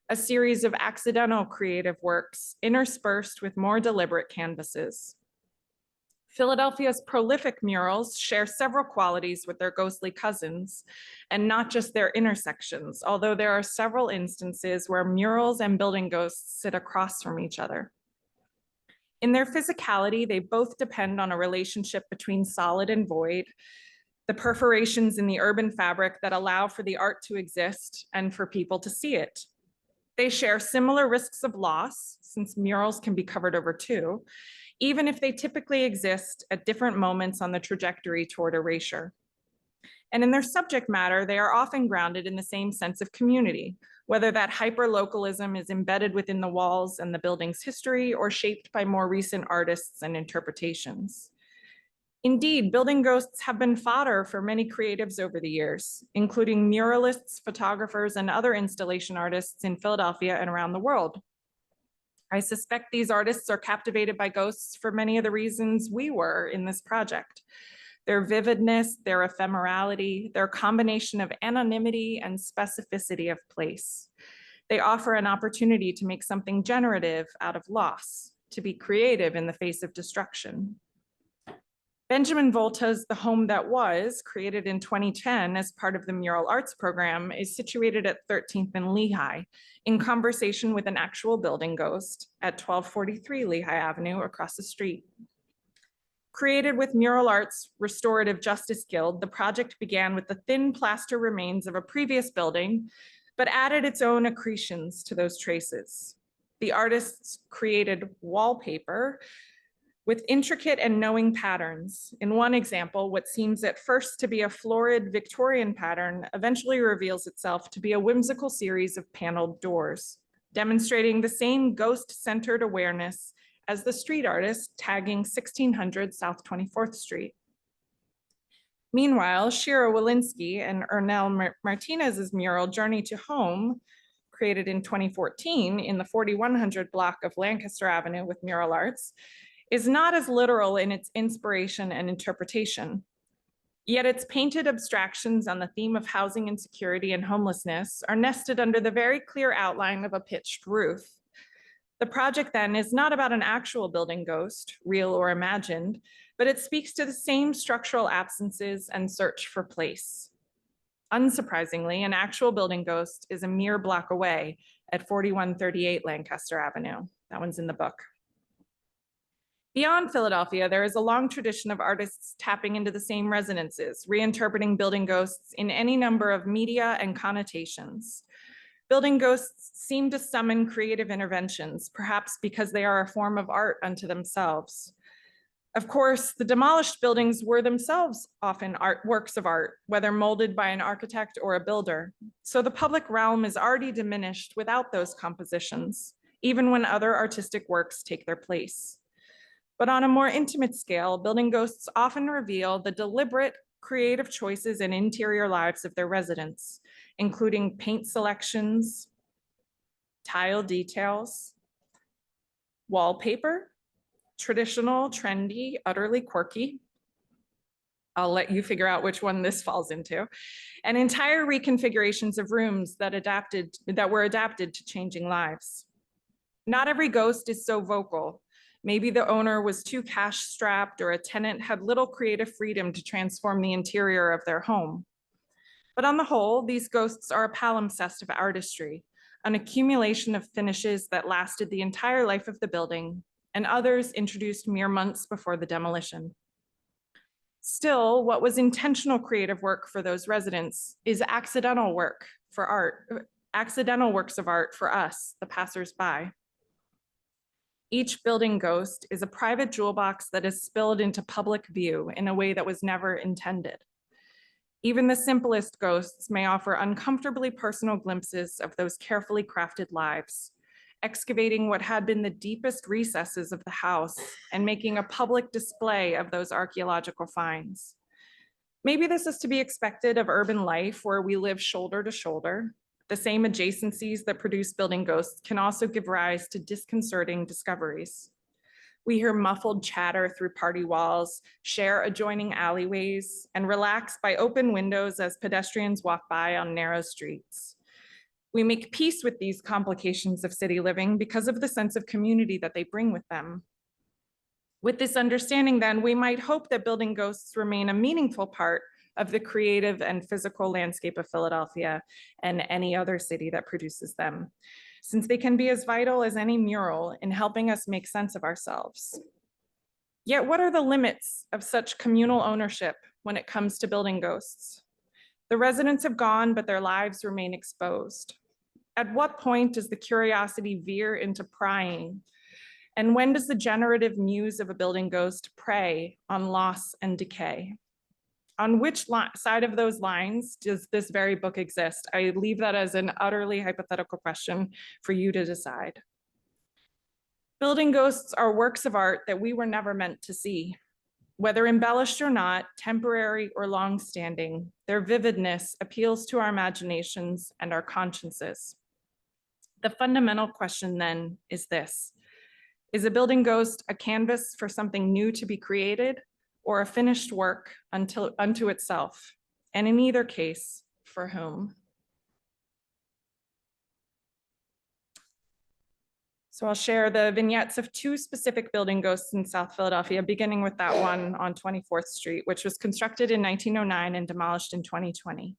a series of accidental creative works interspersed with more deliberate canvases. Philadelphia's prolific murals share several qualities with their ghostly cousins, and not just their intersections, although there are several instances where murals and building ghosts sit across from each other. In their physicality, they both depend on a relationship between solid and void, the perforations in the urban fabric that allow for the art to exist and for people to see it. They share similar risks of loss, since murals can be covered over too, even if they typically exist at different moments on the trajectory toward erasure. And in their subject matter, they are often grounded in the same sense of community, whether that hyper-localism is embedded within the walls and the building's history or shaped by more recent artists and interpretations. Indeed, building ghosts have been fodder for many creatives over the years, including muralists, photographers, and other installation artists in Philadelphia and around the world. I suspect these artists are captivated by ghosts for many of the reasons we were in this project. Their vividness, their ephemerality, their combination of anonymity and specificity of place. They offer an opportunity to make something generative out of loss, to be creative in the face of destruction. Benjamin Volta's The Home That Was, created in 2010 as part of the Mural Arts Program, is situated at 13th and Lehigh, in conversation with an actual building ghost at 1243 Lehigh Avenue across the street. Created with Mural Arts Restorative Justice Guild, the project began with the thin plaster remains of a previous building, but added its own accretions to those traces. The artists created wallpaper with intricate and knowing patterns. In one example, what seems at first to be a florid Victorian pattern eventually reveals itself to be a whimsical series of paneled doors, demonstrating the same ghost-centered awareness as the street artist tagging 1600 South 24th Street. Meanwhile, Shira Walensky and Ernell Martinez's mural Journey to Home, created in 2014 in the 4100 block of Lancaster Avenue with Mural Arts, is not as literal in its inspiration and interpretation. Yet its painted abstractions on the theme of housing insecurity and homelessness are nested under the very clear outline of a pitched roof. The project then is not about an actual building ghost, real or imagined, but it speaks to the same structural absences and search for place. Unsurprisingly, an actual building ghost is a mere block away at 4138 Lancaster Avenue. That one's in the book. Beyond Philadelphia, there is a long tradition of artists tapping into the same resonances, reinterpreting building ghosts in any number of media and connotations. Building ghosts seem to summon creative interventions, perhaps because they are a form of art unto themselves. Of course, the demolished buildings were themselves often works of art, whether molded by an architect or a builder. So the public realm is already diminished without those compositions, even when other artistic works take their place. But on a more intimate scale, building ghosts often reveal the deliberate creative choices and interior lives of their residents, including paint selections, tile details, wallpaper, traditional, trendy, utterly quirky. I'll let you figure out which one this falls into, and entire reconfigurations of rooms that were adapted to changing lives. Not every ghost is so vocal. Maybe the owner was too cash strapped, or a tenant had little creative freedom to transform the interior of their home. But on the whole, these ghosts are a palimpsest of artistry, an accumulation of finishes that lasted the entire life of the building, and others introduced mere months before the demolition. Still, what was intentional creative work for those residents is accidental works of art for us, the passersby. Each building ghost is a private jewel box that is spilled into public view in a way that was never intended. Even the simplest ghosts may offer uncomfortably personal glimpses of those carefully crafted lives, excavating what had been the deepest recesses of the house and making a public display of those archaeological finds. Maybe this is to be expected of urban life where we live shoulder to shoulder. The same adjacencies that produce building ghosts can also give rise to disconcerting discoveries. We hear muffled chatter through party walls, share adjoining alleyways, and relax by open windows as pedestrians walk by on narrow streets. We make peace with these complications of city living because of the sense of community that they bring with them. With this understanding, then, we might hope that building ghosts remain a meaningful part of the creative and physical landscape of Philadelphia and any other city that produces them, since they can be as vital as any mural in helping us make sense of ourselves. Yet what are the limits of such communal ownership when it comes to building ghosts? The residents have gone, but their lives remain exposed. At what point does the curiosity veer into prying? And when does the generative muse of a building ghost prey on loss and decay? On which side of those lines does this very book exist? I leave that as an utterly hypothetical question for you to decide. Building ghosts are works of art that we were never meant to see. Whether embellished or not, temporary or long-standing, their vividness appeals to our imaginations and our consciences. The fundamental question then is this: is a building ghost a canvas for something new to be created, or a finished work unto itself? And in either case, for whom? So I'll share the vignettes of two specific building ghosts in South Philadelphia, beginning with that one on 24th Street, which was constructed in 1909 and demolished in 2020.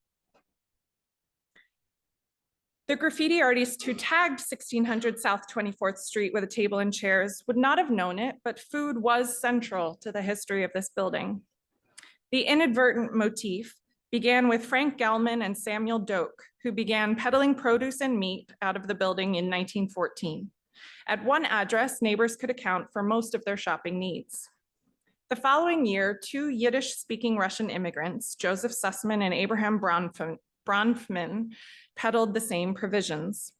The graffiti artist who tagged 1600 South 24th Street with a table and chairs would not have known it, but food was central to the history of this building. The inadvertent motif began with Frank Gelman and Samuel Doak, who began peddling produce and meat out of the building in 1914. At one address, neighbors could account for most of their shopping needs. The following year, two Yiddish-speaking Russian immigrants, Joseph Sussman and Abraham Bronfman, peddled the same provisions.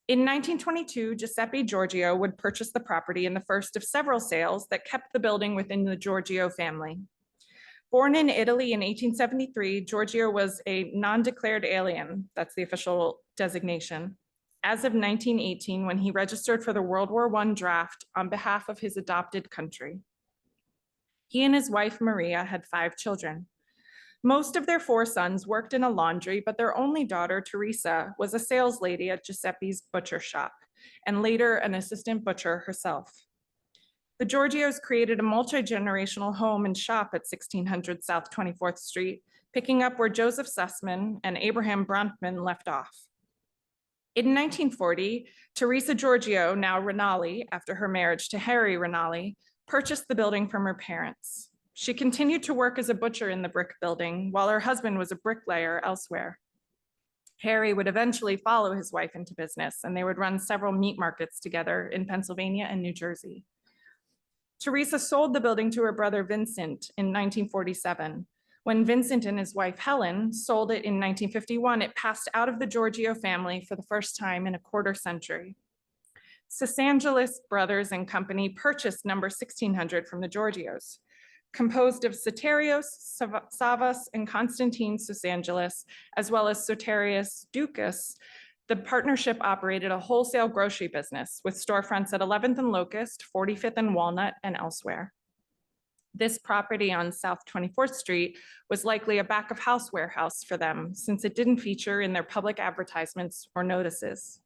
In 1922, Giuseppe Giorgio would purchase the property in the first of several sales that kept the building within the Giorgio family. Born in Italy in 1873, Giorgio was a non-declared alien, that's the official designation, as of 1918 when he registered for the World War I draft on behalf of his adopted country. He and his wife, Maria, had 5 children. Most of their 4 sons worked in a laundry, but their only daughter, Teresa, was a sales lady at Giuseppe's butcher shop, and later an assistant butcher herself. The Giorgios created a multi-generational home and shop at 1600 South 24th Street, picking up where Joseph Sussman and Abraham Bronfman left off. In 1940, Teresa Giorgio, now Rinaldi, after her marriage to Harry Rinaldi, purchased the building from her parents. She continued to work as a butcher in the brick building while her husband was a bricklayer elsewhere. Harry would eventually follow his wife into business, and they would run several meat markets together in Pennsylvania and New Jersey. Teresa sold the building to her brother Vincent in 1947. When Vincent and his wife Helen sold it in 1951, it passed out of the Giorgio family for the first time in a quarter century. Cisangelis Brothers and Company purchased number 1600 from the Giorgios. Composed of Soterios Savas and Constantine Cisangelis, as well as Soterios Dukas, the partnership operated a wholesale grocery business with storefronts at 11th and Locust, 45th and Walnut, and elsewhere. This property on South 24th Street was likely a back of house warehouse for them, since it didn't feature in their public advertisements or notices.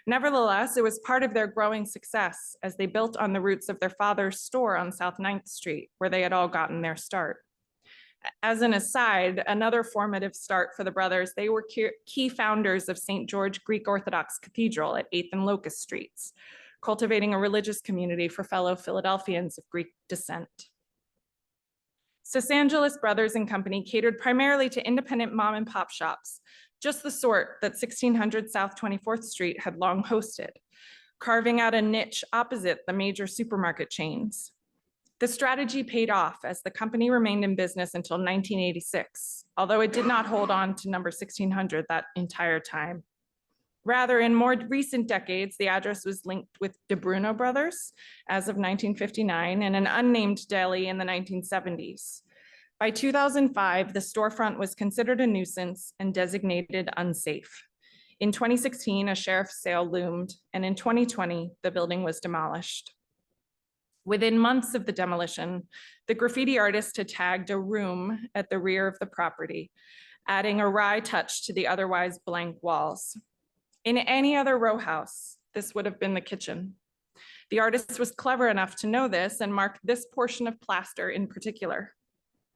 Nevertheless, it was part of their growing success as they built on the roots of their father's store on South 9th Street, where they had all gotten their start. As an aside, another formative start for the brothers, they were key founders of St. George Greek Orthodox Cathedral at 8th and Locust Streets, cultivating a religious community for fellow Philadelphians of Greek descent. Cisangelis Brothers and Company catered primarily to independent mom and pop shops, just the sort that 1600 South 24th Street had long hosted, carving out a niche opposite the major supermarket chains. The strategy paid off as the company remained in business until 1986, although it did not hold on to number 1600 that entire time. Rather, in more recent decades, the address was linked with De Bruno Brothers as of 1959 and an unnamed deli in the 1970s. By 2005, the storefront was considered a nuisance and designated unsafe. In 2016, a sheriff's sale loomed, and in 2020, the building was demolished. Within months of the demolition, the graffiti artist had tagged a room at the rear of the property, adding a wry touch to the otherwise blank walls. In any other row house, this would have been the kitchen. The artist was clever enough to know this and marked this portion of plaster in particular.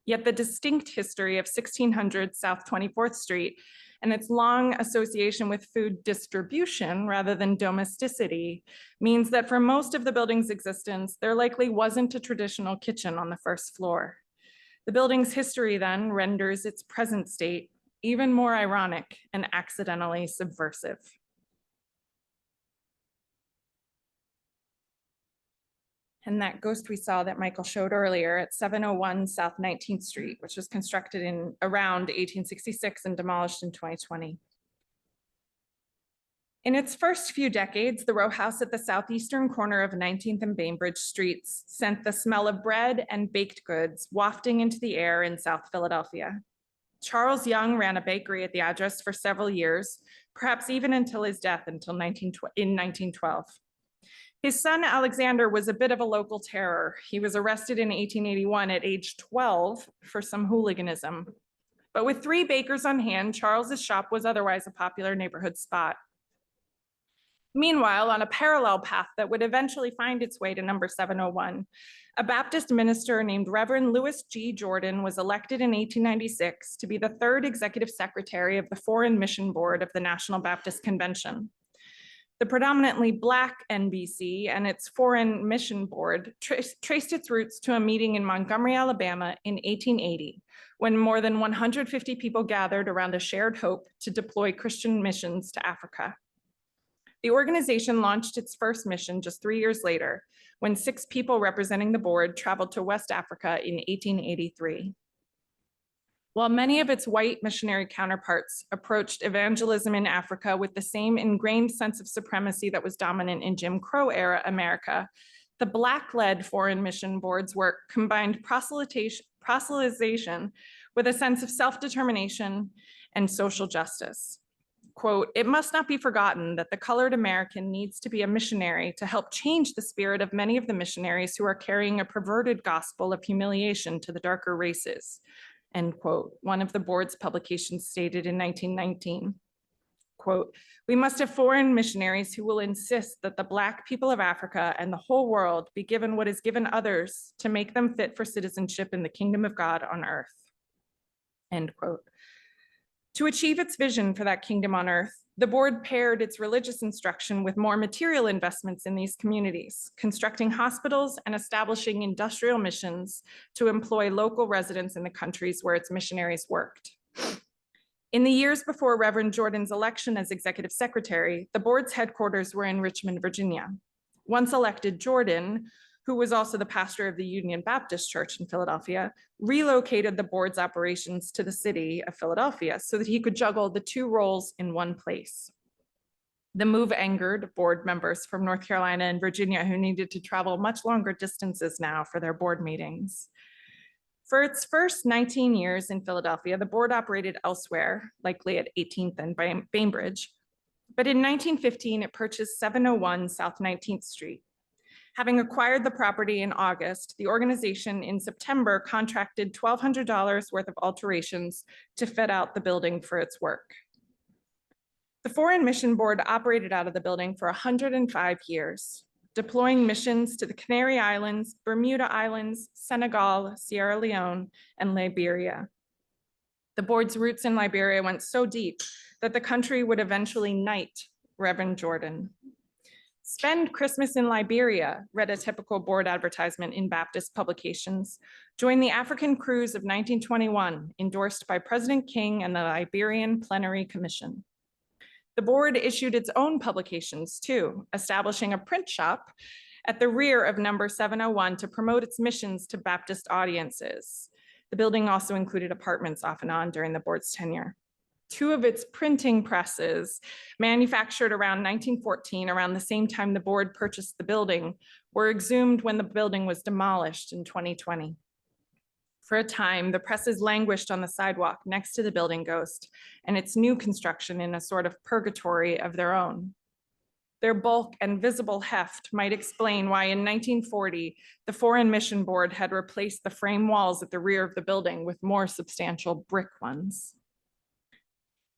Yet the distinct history of 1600 South 24th Street and its long association with food distribution rather than domesticity means that for most of the building's existence, there likely wasn't a traditional kitchen on the first floor. The building's history then renders its present state even more ironic and accidentally subversive. And that ghost we saw that Michael showed earlier at 701 South 19th Street, which was constructed in around 1866 and demolished in 2020. In its first few decades, the row house at the southeastern corner of 19th and Bainbridge Streets sent the smell of bread and baked goods wafting into the air in South Philadelphia. Charles Young ran a bakery at the address for several years, perhaps even until his death in 1912. His son Alexander was a bit of a local terror. He was arrested in 1881 at age 12 for some hooliganism. But with 3 bakers on hand, Charles's shop was otherwise a popular neighborhood spot. Meanwhile, on a parallel path that would eventually find its way to number 701, a Baptist minister named Reverend Louis G. Jordan was elected in 1896 to be the 3rd executive secretary of the Foreign Mission Board of the National Baptist Convention. The predominantly Black NBC and its Foreign Mission Board traced its roots to a meeting in Montgomery, Alabama in 1880, when more than 150 people gathered around a shared hope to deploy Christian missions to Africa. The organization launched its first mission just 3 years later, when 6 people representing the board traveled to West Africa in 1883. While many of its white missionary counterparts approached evangelism in Africa with the same ingrained sense of supremacy that was dominant in Jim Crow era America, the Black-led Foreign Mission Board's work combined proselytization with a sense of self-determination and social justice. Quote, "It must not be forgotten that the colored American needs to be a missionary to help change the spirit of many of the missionaries who are carrying a perverted gospel of humiliation to the darker races," end quote. One of the board's publications stated in 1919, quote, "We must have foreign missionaries who will insist that the Black people of Africa and the whole world be given what is given others to make them fit for citizenship in the kingdom of God on earth," end quote. To achieve its vision for that kingdom on earth, the board paired its religious instruction with more material investments in these communities, constructing hospitals and establishing industrial missions to employ local residents in the countries where its missionaries worked. In the years before Reverend Jordan's election as executive secretary, the board's headquarters were in Richmond, Virginia. Once elected, Jordan, who was also the pastor of the Union Baptist Church in Philadelphia, relocated the board's operations to the city of Philadelphia so that he could juggle the 2 roles in one place. The move angered board members from North Carolina and Virginia who needed to travel much longer distances now for their board meetings. For its first 19 years in Philadelphia, the board operated elsewhere, likely at 18th and Bainbridge. But in 1915, it purchased 701 South 19th Street. Having acquired the property in August, the organization in September contracted $1,200 worth of alterations to fit out the building for its work. The Foreign Mission Board operated out of the building for 105 years, deploying missions to the Canary Islands, Bermuda Islands, Senegal, Sierra Leone, and Liberia. The board's roots in Liberia went so deep that the country would eventually knight Reverend Jordan. "Spend Christmas in Liberia," read a typical board advertisement in Baptist publications. "Join the African Cruise of 1921, endorsed by President King and the Liberian Plenary Commission." The board issued its own publications too, establishing a print shop at the rear of number 701 to promote its missions to Baptist audiences. The building also included apartments off and on during the board's tenure. 2 of its printing presses, manufactured around 1914, around the same time the board purchased the building, were exhumed when the building was demolished in 2020. For a time, the presses languished on the sidewalk next to the building ghost and its new construction in a sort of purgatory of their own. Their bulk and visible heft might explain why in 1940, the Foreign Mission Board had replaced the frame walls at the rear of the building with more substantial brick ones.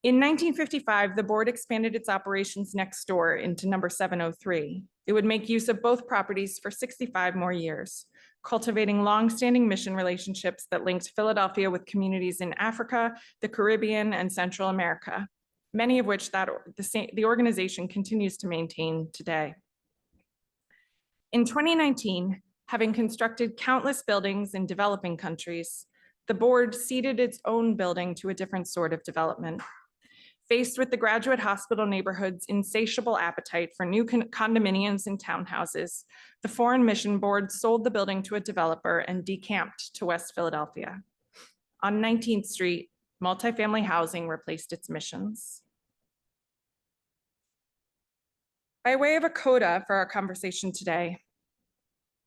In 1955, the board expanded its operations next door into number 703. It would make use of both properties for 65 more years, cultivating longstanding mission relationships that linked Philadelphia with communities in Africa, the Caribbean, and Central America, many of which the organization continues to maintain today. In 2019, having constructed countless buildings in developing countries, the board ceded its own building to a different sort of development. Faced with the Graduate Hospital neighborhood's insatiable appetite for new condominiums and townhouses, the Foreign Mission Board sold the building to a developer and decamped to West Philadelphia. On 19th Street, multifamily housing replaced its missions. By way of a coda for our conversation today,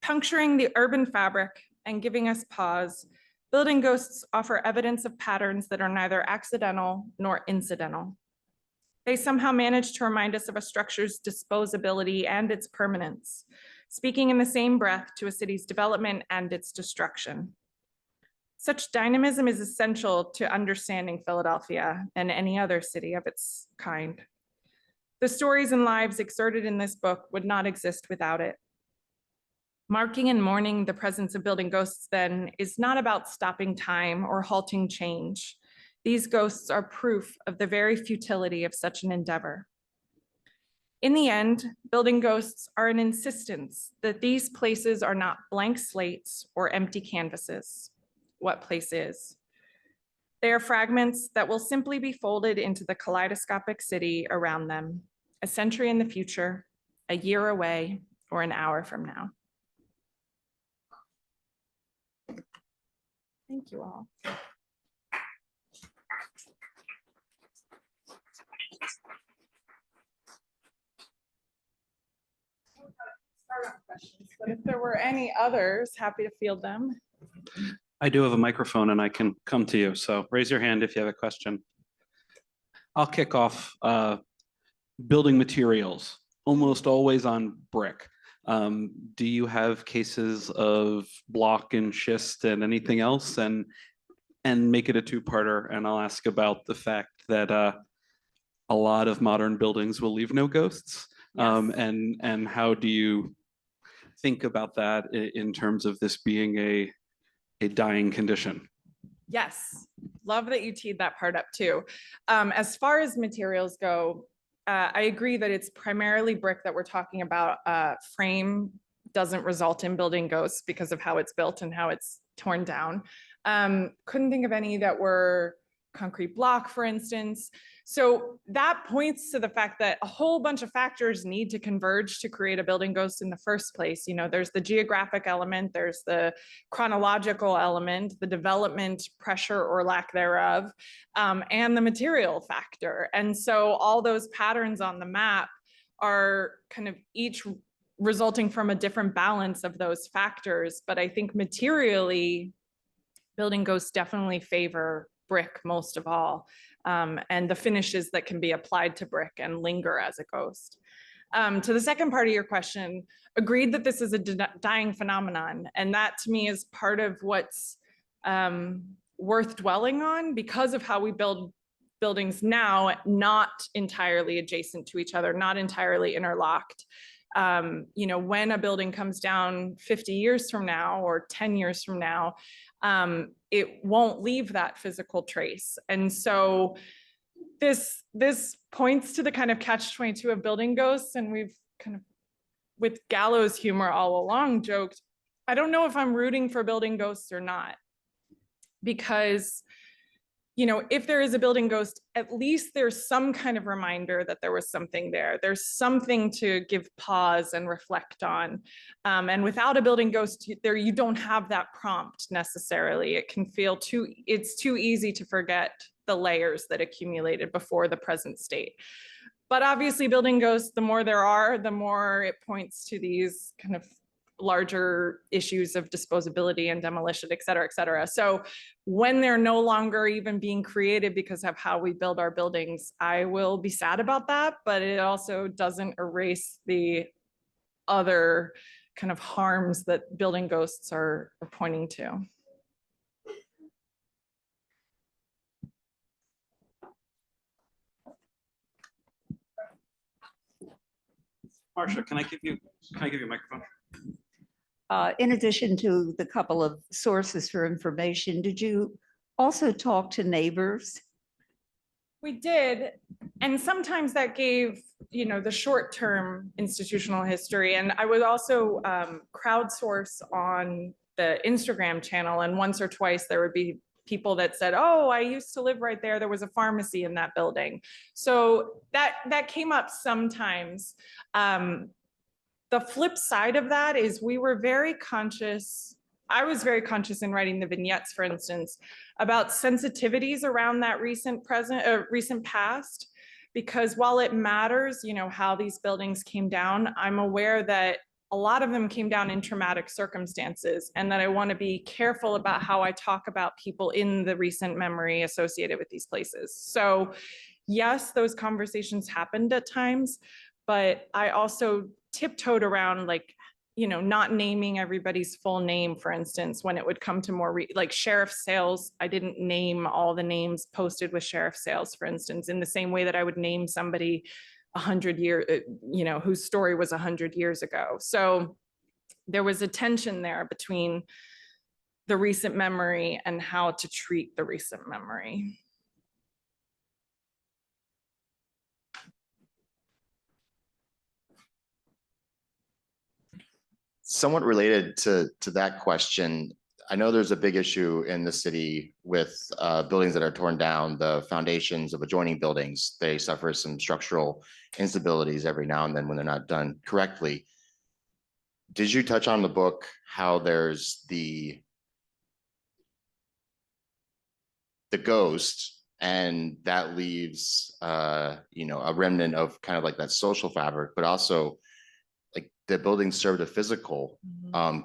puncturing the urban fabric and giving us pause, building ghosts offer evidence of patterns that are neither accidental nor incidental. They somehow manage to remind us of a structure's disposability and its permanence, speaking in the same breath to a city's development and its destruction. Such dynamism is essential to understanding Philadelphia and any other city of its kind. The stories and lives exerted in this book would not exist without it. Marking and mourning the presence of building ghosts, then, is not about stopping time or halting change. These ghosts are proof of the very futility of such an endeavor. In the end, building ghosts are an insistence that these places are not blank slates or empty canvases. What place is? They are fragments that will simply be folded into the kaleidoscopic city around them, a century in the future, a year away, or an hour from now. Thank you all. Questions, but if there were any others, happy to field them. I do have a microphone and I can come to you, so raise your hand if you have a question. I'll kick off. Building materials, almost always on brick. Do you have cases of block and schist and anything else? And make it a two-parter, and I'll ask about the fact that a lot of modern buildings will leave no ghosts. Yes. And how do you think about that in terms of this being a dying condition? Yes, love that you teed that part up too. As far as materials go, I agree that it's primarily brick that we're talking about. Frame doesn't result in building ghosts because of how it's built and how it's torn down. Couldn't think of any that were concrete block, for instance. So that points to the fact that a whole bunch of factors need to converge to create a building ghost in the first place. You know, there's the geographic element, there's the chronological element, the development pressure or lack thereof, and the material factor. And so all those patterns on the map are kind of each resulting from a different balance of those factors. But I think materially, building ghosts definitely favor brick most of all, and the finishes that can be applied to brick and linger as a ghost. To the second part of your question, agreed that this is a dying phenomenon, and that to me is part of what's worth dwelling on because of how we build buildings now, not entirely adjacent to each other, not entirely interlocked. You know, when a building comes down 50 years from now or 10 years from now, it won't leave that physical trace. And so this points to the kind of catch-22 of building ghosts. And we've kind of, with gallows humor all along, joked, I don't know if I'm rooting for building ghosts or not. Because, you know, if there is a building ghost, at least there's some kind of reminder that there was something there. There's something to give pause and reflect on. And without a building ghost there, you don't have that prompt necessarily. It can feel it's too easy to forget the layers that accumulated before the present state. But obviously building ghosts, the more there are, the more it points to these kind of larger issues of disposability and demolition, et cetera, et cetera. So when they're no longer even being created because of how we build our buildings, I will be sad about that, but it also doesn't erase the other kind of harms that building ghosts are pointing to. Marcia, can I give you a microphone? In addition to the couple of sources for information, did you also talk to neighbors? We did, and sometimes that gave, you know, the short-term institutional history. And I would also crowdsource on the Instagram channel, and once or twice there would be people that said, oh, I used to live right there. There was a pharmacy in that building. So that came up sometimes. The flip side of that is we were very conscious. I was very conscious in writing the vignettes, for instance, about sensitivities around that recent past, because while it matters, how these buildings came down, I'm aware that a lot of them came down in traumatic circumstances, and that I want to be careful about how I talk about people in the recent memory associated with these places. So yes, those conversations happened at times, but I also tiptoed around not naming everybody's full name, for instance, when it would come to more like sheriff sales. I didn't name all the names posted with sheriff sales, for instance, in the same way that I would name somebody 100 years, whose story was 100 years ago. So there was a tension there between the recent memory and how to treat the recent memory. Somewhat related to that question, I know there's a big issue in the city with buildings that are torn down. The foundations of adjoining buildings, they suffer some structural instabilities every now and then when they're not done correctly. Did you touch on the book how there's the ghost, and that leaves a remnant of kind of like that social fabric, but also like the buildings served a physical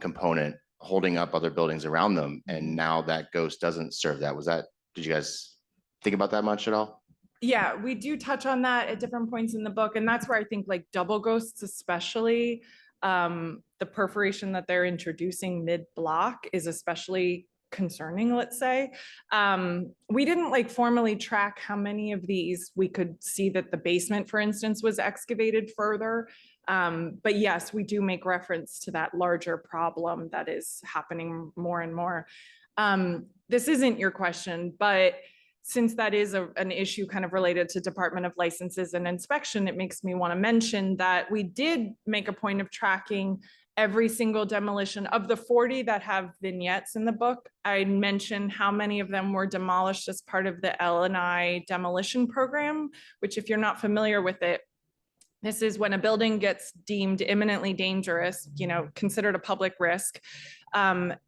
component holding up other buildings around them, and now that ghost doesn't serve that. Did you guys think about that much at all? Yeah, we do touch on that at different points in the book, and that's where I think like double ghosts especially, the perforation that they're introducing mid-block is especially concerning, let's say. We didn't formally track how many of these we could see that the basement, for instance, was excavated further. But yes, we do make reference to that larger problem that is happening more and more. This isn't your question, but since that is an issue kind of related to Department of Licenses and Inspection, it makes me want to mention that we did make a point of tracking every single demolition. Of the 40 that have vignettes in the book, I mentioned how many of them were demolished as part of the L&I demolition program, which, if you're not familiar with it, this is when a building gets deemed imminently dangerous, considered a public risk.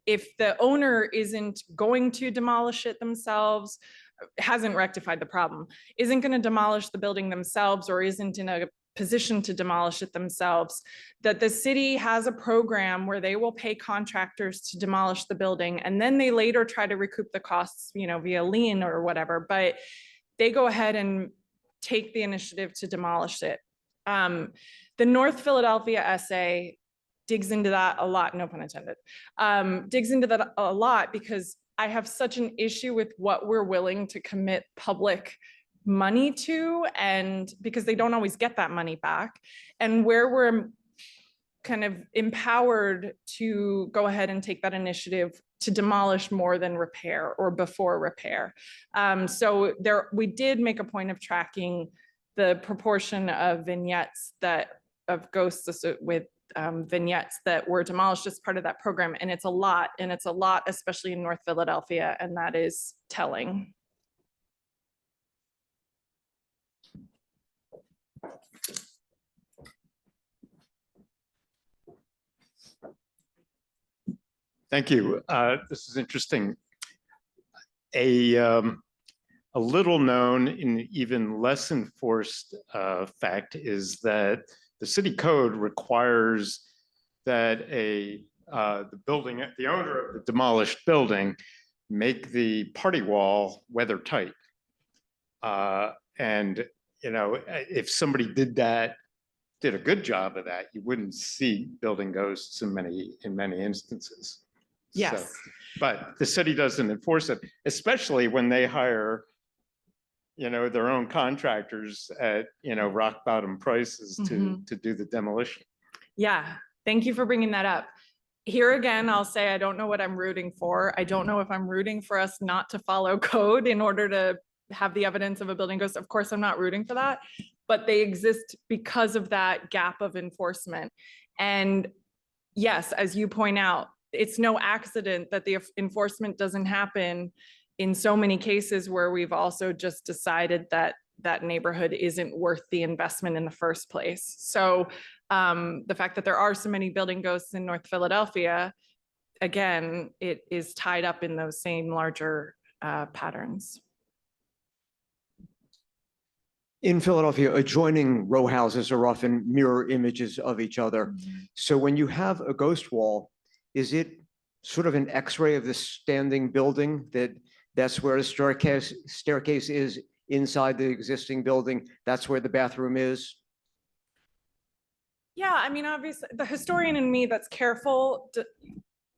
If the owner isn't going to demolish it themselves, hasn't rectified the problem, isn't going to demolish the building themselves, or isn't in a position to demolish it themselves, that the city has a program where they will pay contractors to demolish the building, and then they later try to recoup the costs, via lien or whatever, but they go ahead and take the initiative to demolish it. The North Philadelphia essay digs into that a lot, no pun intended, digs into that a lot, because I have such an issue with what we're willing to commit public money to, and because they don't always get that money back, and where we're kind of empowered to go ahead and take that initiative to demolish more than repair or before repair. So we did make a point of tracking the proportion of vignettes of ghosts with vignettes that were demolished as part of that program. And it's a lot, especially in North Philadelphia, and that is telling. Thank you. This is interesting. A little known and even less enforced fact is that the city code requires that the owner of the demolished building make the party wall weather tight. And if somebody did a good job of that, you wouldn't see building ghosts in many instances. Yes. So, but the city doesn't enforce it, especially when they hire, their own contractors at, rock bottom prices to do the demolition. Yeah, thank you for bringing that up. Here again, I'll say I don't know what I'm rooting for. I don't know if I'm rooting for us not to follow code in order to have the evidence of a building ghost. Of course, I'm not rooting for that, but they exist because of that gap of enforcement. And yes, as you point out, it's no accident that the enforcement doesn't happen in so many cases where we've also just decided that that neighborhood isn't worth the investment in the first place. So the fact that there are so many building ghosts in North Philadelphia, again, it is tied up in those same larger patterns. in Philadelphia, adjoining row houses are often mirror images of each other. So when you have a ghost wall, is it sort of an X-ray of the standing building that's where the staircase is inside the existing building? That's where the bathroom is? Yeah, I mean, obviously, the historian in me that's careful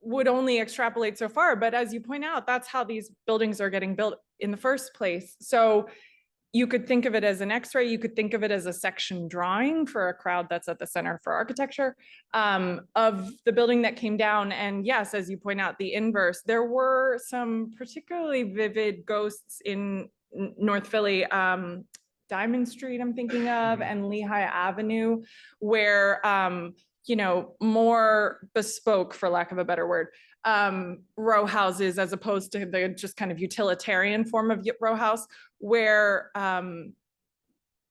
would only extrapolate so far. But as you point out, that's how these buildings are getting built in the first place. So you could think of it as an X-ray. You could think of it as a section drawing for a crowd that's at the Center for Architecture of the building that came down. And yes, as you point out, the inverse, there were some particularly vivid ghosts in North Philly, Diamond Street, I'm thinking of, and Lehigh Avenue, where, you know, more bespoke, for lack of a better word, row houses, as opposed to the just kind of utilitarian form of row house, where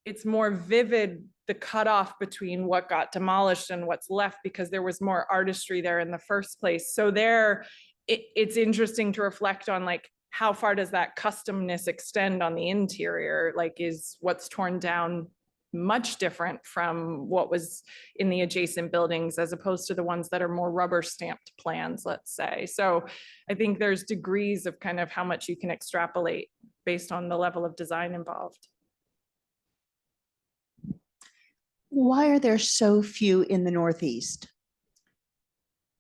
it's more vivid, the cutoff between what got demolished and what's left, because there was more artistry there in the first place. So there, it's interesting to reflect on, like, how far does that customness extend on the interior? Like, is what's torn down much different from what was in the adjacent buildings, as opposed to the ones that are more rubber stamped plans, let's say. So I think there's degrees of kind of how much you can extrapolate based on the level of design involved. Why are there so few in the Northeast?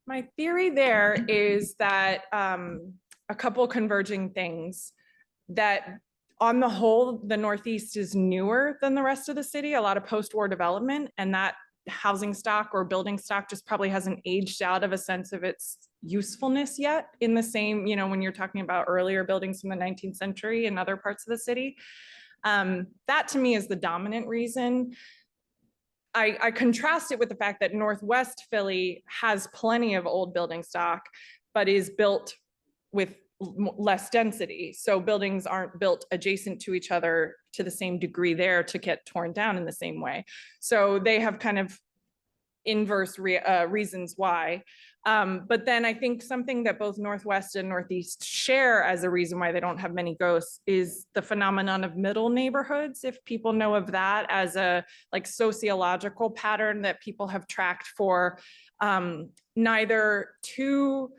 My theory there is that a couple converging things, that on the whole, the Northeast is newer than the rest of the city, a lot of post-war development, and that housing stock or building stock just probably hasn't aged out of a sense of its usefulness yet, in the same, you know, when you're talking about earlier buildings from the 19th century in other parts of the city. That to me is the dominant reason. I contrast it with the fact that Northwest Philly has plenty of old building stock, but is built with less density. So buildings aren't built adjacent to each other to the same degree there to get torn down in the same way. So they have kind of inverse reasons why. But then I think something that both Northwest and Northeast share as a reason why they don't have many ghosts is the phenomenon of middle neighborhoods. If people know of that as a like sociological pattern that people have tracked for neither two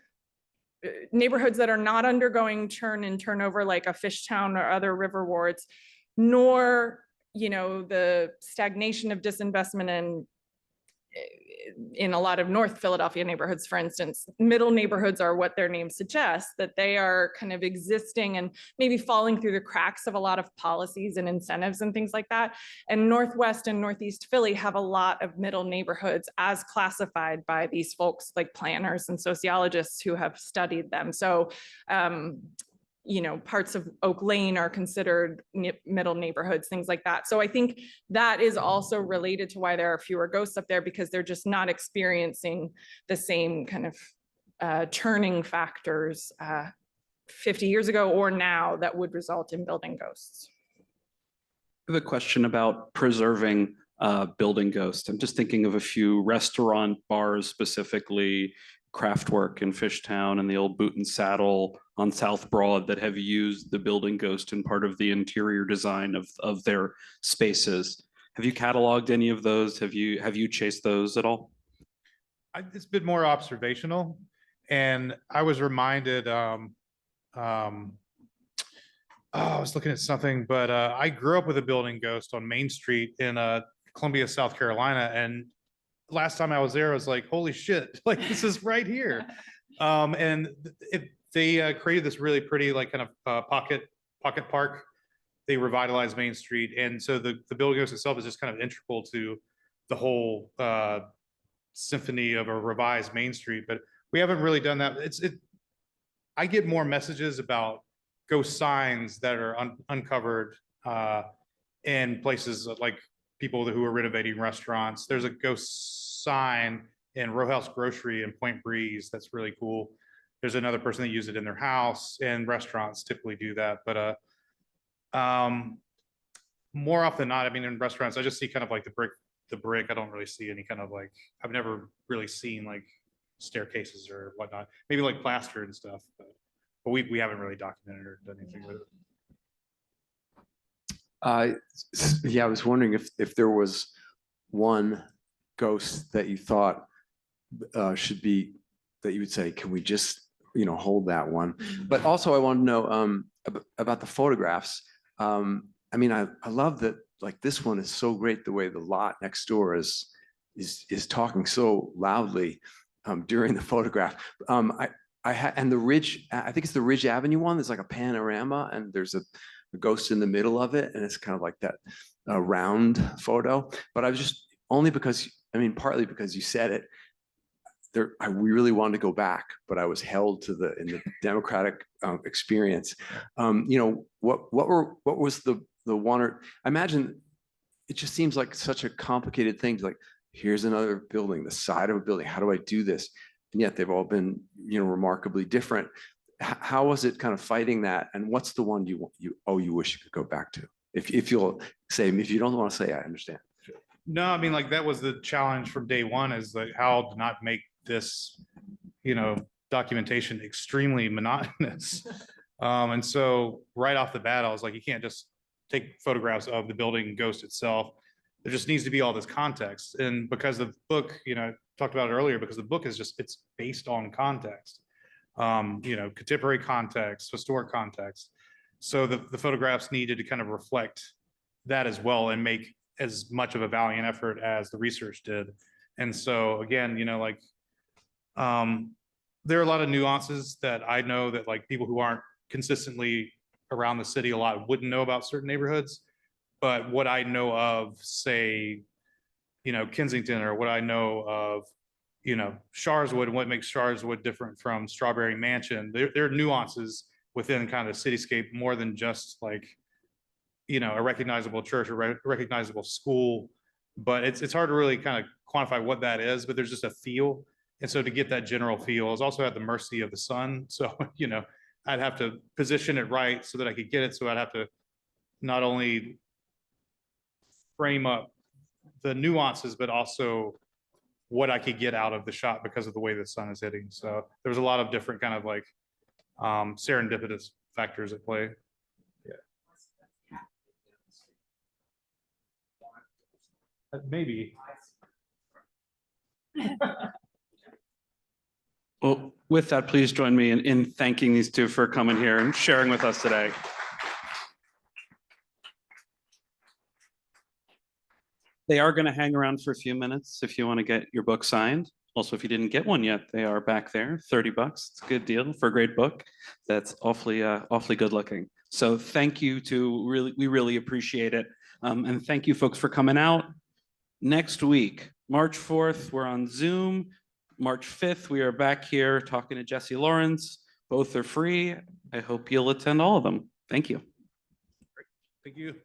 neighborhoods that are not undergoing churn and turnover like a Fishtown or other river wards, nor, you know, the stagnation of disinvestment and in a lot of North Philadelphia neighborhoods, for instance. Middle neighborhoods are what their name suggests, that they are kind of existing and maybe falling through the cracks of a lot of policies and incentives and things like that. And Northwest and Northeast Philly have a lot of middle neighborhoods as classified by these folks like planners and sociologists who have studied them. So you know, parts of Oak Lane are considered middle neighborhoods, things like that. So I think that is also related to why there are fewer ghosts up there, because they're just not experiencing the same kind of churning factors 50 years ago or now that would result in building ghosts. I have a question about preserving building ghosts. I'm just thinking of a few restaurant bars, specifically Craftwork in Fishtown and the old Boot and Saddle on South Broad, that have used the building ghost in part of the interior design of their spaces. Have you cataloged any of those? Have you chased those at all? It's been more observational, and I was reminded. I was looking at something, but I grew up with a building ghost on Main Street in Columbia, South Carolina, and last time I was there, I was like, holy shit, like this is right here. And they created this really pretty, like kind of pocket park. They revitalized Main Street. And so the building ghost itself is just kind of integral to the whole symphony of a revised Main Street, but we haven't really done that. I get more messages about ghost signs that are uncovered in places like people who are renovating restaurants. There's a ghost sign in Row House Grocery in Point Breeze that's really cool. There's another person that used it in their house, and restaurants typically do that. But more often than not, I mean, in restaurants, I just see kind of like the brick. I don't really see any kind of like, I've never really seen like staircases or whatnot. Maybe like plaster and stuff, but we haven't really documented or done anything with it. Yeah, I was wondering if there was one ghost that you thought should be, that you would say, can we just, hold that one? But also I want to know about the photographs. I mean, I love that, like, this one is so great, the way the lot next door is talking so loudly during the photograph. And the Ridge, I think it's the Ridge Avenue one. There's like a panorama, and there's a ghost in the middle of it, and it's kind of like that round photo. But I was just only because, I mean, partly because you said it. I really wanted to go back, but I was held to in the democratic experience. What was the one, or I imagine it just seems like such a complicated thing to, like, here's another building, the side of a building. How do I do this? And yet they've all been, remarkably different. How was it kind of fighting that? And what's the one you wish you could go back to? If you'll say, if you don't want to say, I understand. No, I mean, like, that was the challenge from day one, is like how to not make this, documentation extremely monotonous. And so right off the bat, I was like, you can't just take photographs of the building ghost itself. There just needs to be all this context. And because the book, I talked about it earlier, because the book is it's based on context, contemporary context, historic context. So the photographs needed to kind of reflect that as well, and make as much of a valiant effort as the research did. And so again, there are a lot of nuances that I know that, like, people who aren't consistently around the city a lot wouldn't know about certain neighborhoods. But what I know of, say, Kensington, or what I know of, Sharswood, and what makes Sharswood different from Strawberry Mansion, there are nuances within kind of the cityscape, more than just like, a recognizable church or recognizable school. But it's hard to really kind of quantify what that is, but there's just a feel. And so to get that general feel, I was also at the mercy of the sun. So, I'd have to position it right so that I could get it. So I'd have to not only frame up the nuances, but also what I could get out of the shot because of the way the sun is hitting. So there was a lot of different kind of like serendipitous factors at play. Yeah. Maybe. Well, with that, please join me in thanking these two for coming here and sharing with us today. They are going to hang around for a few minutes if you want to get your book signed. Also, if you didn't get one yet, they are back there, $30. It's a good deal for a great book. That's awfully good looking. So thank you we really appreciate it. And thank you folks for coming out. Next week, March 4th, we're on Zoom. March 5th, we are back here talking to Jesse Lawrence. Both are free. I hope you'll attend all of them. Thank you. Thank you.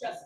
Just